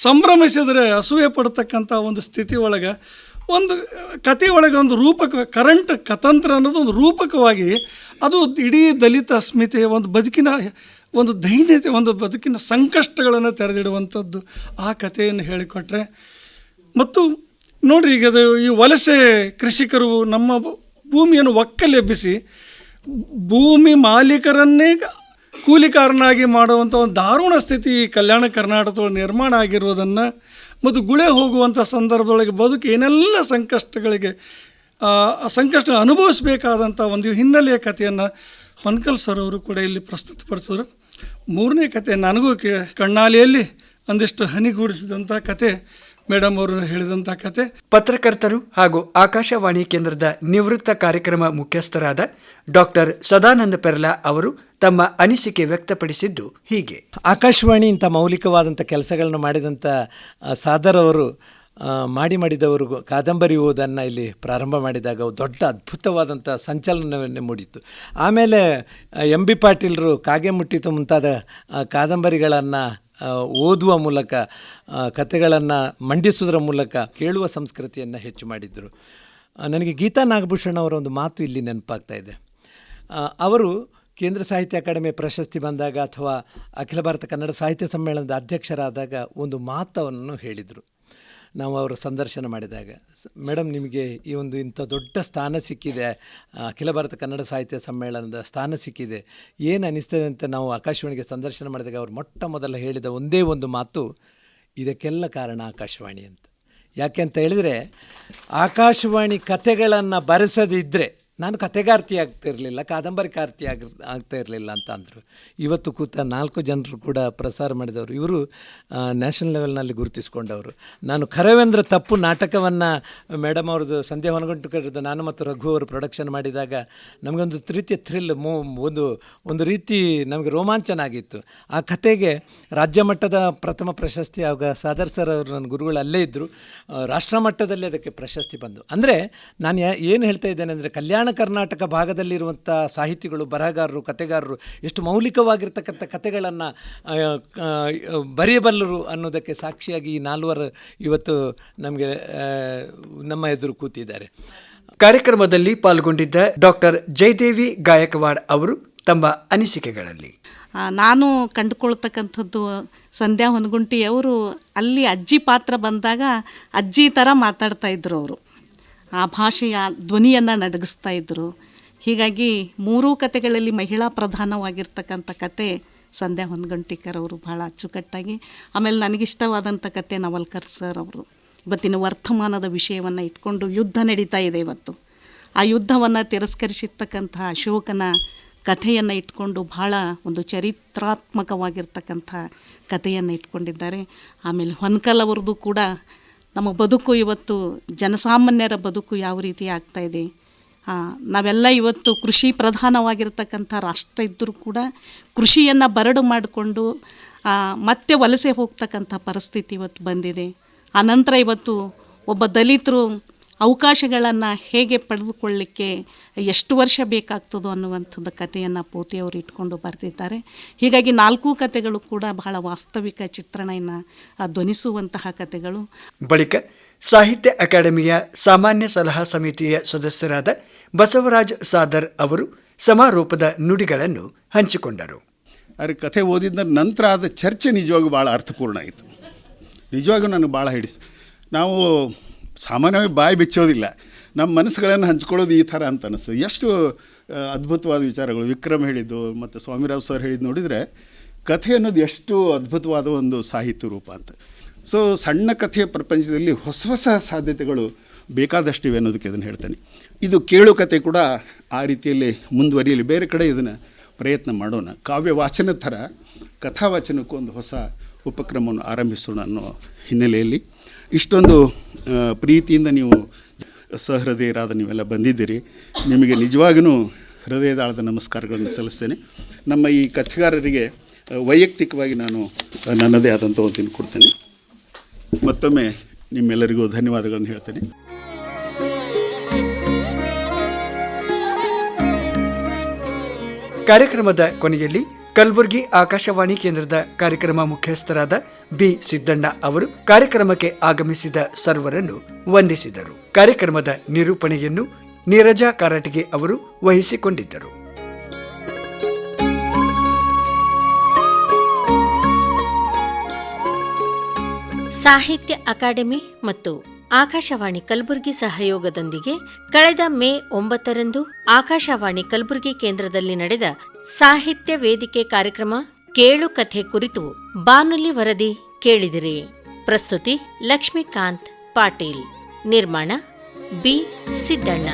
ಸಂಭ್ರಮಿಸಿದರೆ ಅಸೂಯೆ ಪಡ್ತಕ್ಕಂಥ ಒಂದು ಸ್ಥಿತಿ ಒಳಗೆ ಒಂದು ಕಥೆಯೊಳಗೆ ಒಂದು ರೂಪಕ ಕರೆಂಟ್ ಕಥಾಂತರ ಅನ್ನೋದು ಒಂದು ರೂಪಕವಾಗಿ ಅದು ಇಡೀ ದಲಿತ ಅಸ್ಮಿತೆ, ಒಂದು ಬದುಕಿನ ಒಂದು ದೈನ್ಯತೆ, ಒಂದು ಬದುಕಿನ ಸಂಕಷ್ಟಗಳನ್ನು ತೆರೆದಿಡುವಂಥದ್ದು ಆ ಕಥೆಯನ್ನು ಹೇಳಿಕೊಟ್ರೆ. ಮತ್ತು ನೋಡಿರಿ, ಈಗ ಅದು ಈ ವಲಸೆ ಕೃಷಿಕರು ನಮ್ಮ ಭೂಮಿಯನ್ನು ಒಕ್ಕಲೆಬ್ಬಿಸಿ ಭೂಮಿ ಮಾಲೀಕರನ್ನೇ ಕೂಲಿಕಾರನಾಗಿ ಮಾಡುವಂಥ ಒಂದು ದಾರುಣ ಸ್ಥಿತಿ ಈ ಕಲ್ಯಾಣ ಕರ್ನಾಟಕದೊಳಗೆ ನಿರ್ಮಾಣ ಆಗಿರೋದನ್ನು ಮತ್ತು ಗುಳೆ ಹೋಗುವಂಥ ಸಂದರ್ಭದೊಳಗೆ ಬದುಕು ಏನೆಲ್ಲ ಸಂಕಷ್ಟಗಳಿಗೆ ಸಂಕಷ್ಟ ಅನುಭವಿಸಬೇಕಾದಂಥ ಒಂದು ಹಿನ್ನೆಲೆಯ ಕಥೆಯನ್ನು ಹೊನ್ಕಲ್ ಸರ್ ಅವರು ಕೂಡ ಇಲ್ಲಿ ಪ್ರಸ್ತುತಪಡಿಸಿದ್ರು. ಮೂರನೇ ಕತೆ ನನಗೂ ಕಣ್ಣಾಲಿಯಲ್ಲಿ ಒಂದಿಷ್ಟು ಹನಿಗೂಡಿಸಿದಂಥ ಕತೆ ಮೇಡಮ್ ಅವರು ಹೇಳಿದಂಥ ಕತೆ. ಪತ್ರಕರ್ತರು ಹಾಗೂ ಆಕಾಶವಾಣಿ ಕೇಂದ್ರದ ನಿವೃತ್ತ ಕಾರ್ಯಕ್ರಮ ಮುಖ್ಯಸ್ಥರಾದ ಡಾಕ್ಟರ್ ಸದಾನಂದ ಪೆರ್ಲಾ ಅವರು ತಮ್ಮ ಅನಿಸಿಕೆ ವ್ಯಕ್ತಪಡಿಸಿದ್ದು ಹೀಗೆ. ಆಕಾಶವಾಣಿ ಇಂಥ ಮೌಲಿಕವಾದಂಥ ಕೆಲಸಗಳನ್ನು ಮಾಡಿದಂಥ ಸಾದರ್ ಅವರು ಮಾಡಿದವರು ಕಾದಂಬರಿ ಓದನ್ನು ಇಲ್ಲಿ ಪ್ರಾರಂಭ ಮಾಡಿದಾಗ ದೊಡ್ಡ ಅದ್ಭುತವಾದಂಥ ಸಂಚಲನವನ್ನೇ ಮೂಡಿತ್ತು. ಆಮೇಲೆ ಎಂ ಬಿ ಪಾಟೀಲರು ಕಾಗೆ ಮುಟ್ಟಿತು ಮುಂತಾದ ಕಾದಂಬರಿಗಳನ್ನು ಓದುವ ಮೂಲಕ, ಕಥೆಗಳನ್ನು ಮಂಡಿಸುವುದರ ಮೂಲಕ ಕೇಳುವ ಸಂಸ್ಕೃತಿಯನ್ನು ಹೆಚ್ಚು ಮಾಡಿದರು. ನನಗೆ ಗೀತಾ ನಾಗಭೂಷಣ್ ಅವರ ಒಂದು ಮಾತು ಇಲ್ಲಿ ನೆನಪಾಗ್ತಾ ಇದೆ. ಅವರು ಕೇಂದ್ರ ಸಾಹಿತ್ಯ ಅಕಾಡೆಮಿ ಪ್ರಶಸ್ತಿ ಬಂದಾಗ ಅಥವಾ ಅಖಿಲ ಭಾರತ ಕನ್ನಡ ಸಾಹಿತ್ಯ ಸಮ್ಮೇಳನದ ಅಧ್ಯಕ್ಷರಾದಾಗ ಒಂದು ಮಾತನ್ನು ಹೇಳಿದರು. ನಾವು ಅವರ ಸಂದರ್ಶನ ಮಾಡಿದಾಗ, ಮೇಡಮ್ ನಿಮಗೆ ಈ ಒಂದು ಇಂಥ ದೊಡ್ಡ ಸ್ಥಾನ ಸಿಕ್ಕಿದೆ, ಅಖಿಲ ಭಾರತ ಕನ್ನಡ ಸಾಹಿತ್ಯ ಸಮ್ಮೇಳನದ ಸ್ಥಾನ ಸಿಕ್ಕಿದೆ, ಏನು ಅನ್ನಿಸ್ತದೆ ಅಂತ ನಾವು ಆಕಾಶವಾಣಿಗೆ ಸಂದರ್ಶನ ಮಾಡಿದಾಗ ಅವರು ಮೊಟ್ಟ ಮೊದಲು ಹೇಳಿದ ಒಂದೇ ಒಂದು ಮಾತು, ಇದಕ್ಕೆಲ್ಲ ಕಾರಣ ಆಕಾಶವಾಣಿ ಅಂತ. ಯಾಕೆ ಅಂತ ಹೇಳಿದರೆ, ಆಕಾಶವಾಣಿ ಕಥೆಗಳನ್ನು ಬರೆಸದಿದ್ದರೆ ನಾನು ಕಥೆಗಾರ್ತಿ ಆಗ್ತಿರಲಿಲ್ಲ, ಕಾದಂಬರಿಕಾರ್ತಿ ಆಗ್ತಾ ಇರಲಿಲ್ಲ ಅಂತ ಅಂದರು. ಇವತ್ತು ಕೂತ 4 ಜನರು ಕೂಡ ಪ್ರಸಾರ ಮಾಡಿದವರು. ಇವರು ನ್ಯಾಷನಲ್ ಲೆವೆಲ್ನಲ್ಲಿ ಗುರುತಿಸ್ಕೊಂಡವರು. ನಾನು ಖರವೇಂದ್ರ ತಪ್ಪು ನಾಟಕವನ್ನು ಮೇಡಮ್ ಅವ್ರದ್ದು ಸಂಧ್ಯಾ ಹೊನಗಂಟುಕರದ್ದು ನಾನು ಮತ್ತು ರಘು ಅವರು ಪ್ರೊಡಕ್ಷನ್ ಮಾಡಿದಾಗ ನಮಗೊಂದು ರೀತಿಯ ಥ್ರಿಲ್, ಒಂದು ರೀತಿ ನಮಗೆ ರೋಮಾಂಚನ ಆಗಿತ್ತು. ಆ ಕಥೆಗೆ ರಾಜ್ಯ ಮಟ್ಟದ ಪ್ರಥಮ ಪ್ರಶಸ್ತಿ, ಆವಾಗ ಸಾದರ್ ಸರ್ ಅವರು ನನ್ನ ಗುರುಗಳು ಅಲ್ಲೇ ಇದ್ದರು, ರಾಷ್ಟ್ರ ಮಟ್ಟದಲ್ಲಿ ಅದಕ್ಕೆ ಪ್ರಶಸ್ತಿ ಬಂದು. ಅಂದರೆ ನಾನು ಏನು ಹೇಳ್ತಾ ಇದ್ದೇನೆ ಅಂದರೆ, ಕಲ್ಯಾಣ ಕರ್ನಾಟಕ ಭಾಗದಲ್ಲಿರುವಂಥ ಸಾಹಿತಿಗಳು, ಬರಹಗಾರರು, ಕಥೆಗಾರರು ಎಷ್ಟು ಮೌಲಿಕವಾಗಿರ್ತಕ್ಕಂಥ ಕಥೆಗಳನ್ನು ಬರೆಯಬಲ್ಲರು ಅನ್ನೋದಕ್ಕೆ ಸಾಕ್ಷಿಯಾಗಿ ಈ 4 ಇವತ್ತು ನಮಗೆ ನಮ್ಮ ಎದುರು ಕೂತಿದ್ದಾರೆ. ಕಾರ್ಯಕ್ರಮದಲ್ಲಿ ಪಾಲ್ಗೊಂಡಿದ್ದ ಡಾಕ್ಟರ್ ಜಯದೇವಿ ಗಾಯಕ್ವಾಡ್ ಅವರು ತಮ್ಮ ಅನಿಸಿಕೆಗಳಲ್ಲಿ, ನಾನು ಕಂಡುಕೊಳ್ತಕ್ಕಂಥದ್ದು ಸಂಧ್ಯಾ ಹೊನಗುಂಟಿಯವರು ಅಲ್ಲಿ ಅಜ್ಜಿ ಪಾತ್ರ ಬಂದಾಗ ಅಜ್ಜಿ ಥರ ಮಾತಾಡ್ತಾಯಿದ್ರು. ಅವರು ಆ ಭಾಷೆಯ ಧ್ವನಿಯನ್ನು ನಡಗಿಸ್ತಾ ಇದ್ದರು. ಹೀಗಾಗಿ 3 ಕಥೆಗಳಲ್ಲಿ ಮಹಿಳಾ ಪ್ರಧಾನವಾಗಿರ್ತಕ್ಕಂಥ ಕತೆ ಸಂಧ್ಯಾ ಹೊನಗಂಟಿಕರ್ ಅವರು ಭಾಳ ಅಚ್ಚುಕಟ್ಟಾಗಿ. ಆಮೇಲೆ ನನಗಿಷ್ಟವಾದಂಥ ಕತೆ ನವಲ್ಕರ್ ಸರ್ ಅವರು. ಇವತ್ತಿನ ವರ್ತಮಾನದ ವಿಷಯವನ್ನು ಇಟ್ಕೊಂಡು ಯುದ್ಧ ನಡೀತಾ ಇದೆ ಇವತ್ತು. ಆ ಯುದ್ಧವನ್ನು ತಿರಸ್ಕರಿಸಿರ್ತಕ್ಕಂಥ ಅಶೋಕನ ಕಥೆಯನ್ನು ಇಟ್ಕೊಂಡು ಭಾಳ ಒಂದು ಚರಿತ್ರಾತ್ಮಕವಾಗಿರ್ತಕ್ಕಂಥ ಕಥೆಯನ್ನು ಇಟ್ಕೊಂಡಿದ್ದಾರೆ. ಆಮೇಲೆ ಹೊನ್ಕಲ್ ಅವ್ರದ್ದು ಕೂಡ ನಮ್ಮ ಬದುಕು ಇವತ್ತು ಜನಸಾಮಾನ್ಯರ ಬದುಕು ಯಾವ ರೀತಿ ಆಗ್ತಾಯಿದೆ, ನಾವೆಲ್ಲ ಇವತ್ತು ಕೃಷಿ ಪ್ರಧಾನವಾಗಿರ್ತಕ್ಕಂಥ ರಾಷ್ಟ್ರ ಇದ್ದರೂ ಕೂಡ ಕೃಷಿಯನ್ನು ಬರಡು ಮಾಡಿಕೊಂಡು ಮತ್ತೆ ವಲಸೆ ಹೋಗ್ತಕ್ಕಂಥ ಪರಿಸ್ಥಿತಿ ಇವತ್ತು ಬಂದಿದೆ. ಆನಂತರ ಇವತ್ತು ಒಬ್ಬ ದಲಿತರು ಅವಕಾಶಗಳನ್ನು ಹೇಗೆ ಪಡೆದುಕೊಳ್ಳಲಿಕ್ಕೆ ಎಷ್ಟು ವರ್ಷ ಬೇಕಾಗ್ತದೋ ಅನ್ನುವಂಥದ್ದು ಕಥೆಯನ್ನು ಪೋತಿಯವರು ಇಟ್ಕೊಂಡು ಬರೆದಿದ್ದಾರೆ. ಹೀಗಾಗಿ 4 ಕಥೆಗಳು ಕೂಡ ಬಹಳ ವಾಸ್ತವಿಕ ಚಿತ್ರಣವನ್ನು ಧ್ವನಿಸುವಂತಹ ಕಥೆಗಳು. ಬಳಿಕ ಸಾಹಿತ್ಯ ಅಕಾಡೆಮಿಯ ಸಾಮಾನ್ಯ ಸಲಹಾ ಸಮಿತಿಯ ಸದಸ್ಯರಾದ ಬಸವರಾಜ್ ಸಾದರ್ ಅವರು ಸಮಾರೋಪದ ನುಡಿಗಳನ್ನು ಹಂಚಿಕೊಂಡರು. ಅವ್ರ ಕಥೆ ಓದಿದ ನಂತರ ಆದ ಚರ್ಚೆ ನಿಜವಾಗೂ ಭಾಳ ಅರ್ಥಪೂರ್ಣ ಆಯಿತು. ನಿಜವಾಗೂ ನನಗೆ ಭಾಳ ಹಿಡಿಸಿ, ನಾವು ಸಾಮಾನ್ಯವಾಗಿ ಬಾಯಿ ಬಿಚ್ಚೋದಿಲ್ಲ, ನಮ್ಮ ಮನಸ್ಸುಗಳನ್ನು ಹಂಚ್ಕೊಳ್ಳೋದು ಈ ಥರ ಅಂತ ಅನಿಸ್ತದೆ. ಎಷ್ಟು ಅದ್ಭುತವಾದ ವಿಚಾರಗಳು ವಿಕ್ರಮ್ ಹೇಳಿದ್ದು ಮತ್ತು ಸ್ವಾಮಿರಾವ್ ಸರ್ ಹೇಳಿದ್ದು ನೋಡಿದರೆ, ಕಥೆ ಅನ್ನೋದು ಎಷ್ಟು ಅದ್ಭುತವಾದ ಒಂದು ಸಾಹಿತ್ಯ ರೂಪ ಅಂತ. ಸೊ ಸಣ್ಣ ಕಥೆಯ ಪ್ರಪಂಚದಲ್ಲಿ ಹೊಸ ಹೊಸ ಸಾಧ್ಯತೆಗಳು ಬೇಕಾದಷ್ಟಿವೆ ಅನ್ನೋದಕ್ಕೆ ಇದನ್ನು ಹೇಳ್ತೇನೆ. ಇದು ಕೇಳು ಕಥೆ ಕೂಡ ಆ ರೀತಿಯಲ್ಲಿ ಮುಂದುವರಿಯಲಿ, ಬೇರೆ ಕಡೆ ಇದನ್ನು ಪ್ರಯತ್ನ ಮಾಡೋಣ. ಕಾವ್ಯ ವಾಚನ ಥರ ಕಥಾವಾಚನಕ್ಕೂ ಒಂದು ಹೊಸ ಉಪಕ್ರಮವನ್ನು ಆರಂಭಿಸೋಣ ಅನ್ನೋ ಹಿನ್ನೆಲೆಯಲ್ಲಿ ಇಷ್ಟೊಂದು ಪ್ರೀತಿಯಿಂದ ನೀವು ಸಹೃದಯರಾದ ನೀವೆಲ್ಲ ಬಂದಿದ್ದೀರಿ. ನಿಮಗೆ ನಿಜವಾಗೂ ಹೃದಯದಾಳದ ನಮಸ್ಕಾರಗಳನ್ನು ಸಲ್ಲಿಸ್ತೇನೆ. ನಮ್ಮ ಈ ಕಥೆಗಾರರಿಗೆ ವೈಯಕ್ತಿಕವಾಗಿ ನಾನು ನನ್ನದೇ ಆದಂಥ ಒಂದು ಕೊಡ್ತೇನೆ. ಮತ್ತೊಮ್ಮೆ ನಿಮ್ಮೆಲ್ಲರಿಗೂ ಧನ್ಯವಾದಗಳನ್ನು ಹೇಳ್ತೇನೆ. ಕಾರ್ಯಕ್ರಮದ ಕೊನೆಯಲ್ಲಿ ಕಲಬುರಗಿ ಆಕಾಶವಾಣಿ ಕೇಂದ್ರದ ಕಾರ್ಯಕ್ರಮ ಮುಖ್ಯಸ್ಥರಾದ ಬಿ ಸಿದ್ದಣ್ಣ ಅವರು ಕಾರ್ಯಕ್ರಮಕ್ಕೆ ಆಗಮಿಸಿದ ಸರ್ವರನ್ನು ವಂದಿಸಿದರು. ಕಾರ್ಯಕ್ರಮದ ನಿರೂಪಣೆಯನ್ನು ನೀರಜಾ ಕಾರಟಗಿ ಅವರು ವಹಿಸಿಕೊಂಡಿದ್ದರು. ಸಾಹಿತ್ಯ ಅಕಾಡೆಮಿ ಮತ್ತು ಆಕಾಶವಾಣಿ ಕಲಬುರಗಿ ಸಹಯೋಗದೊಂದಿಗೆ ಕಳೆದ ಮೇ 9ರಂದು ಆಕಾಶವಾಣಿ ಕಲಬುರಗಿ ಕೇಂದ್ರದಲ್ಲಿ ನಡೆದ ಸಾಹಿತ್ಯ ವೇದಿಕೆ ಕಾರ್ಯಕ್ರಮ ಕೇಳು ಕಥೆ ಕುರಿತು ಬಾನುಲಿ ವರದಿ ಕೇಳಿದಿರಿ. ಪ್ರಸ್ತುತಿ ಲಕ್ಷ್ಮೀಕಾಂತ್ ಪಾಟೀಲ್. ನಿರ್ಮಾಣ ಬಿ ಸಿದ್ದಣ್ಣ.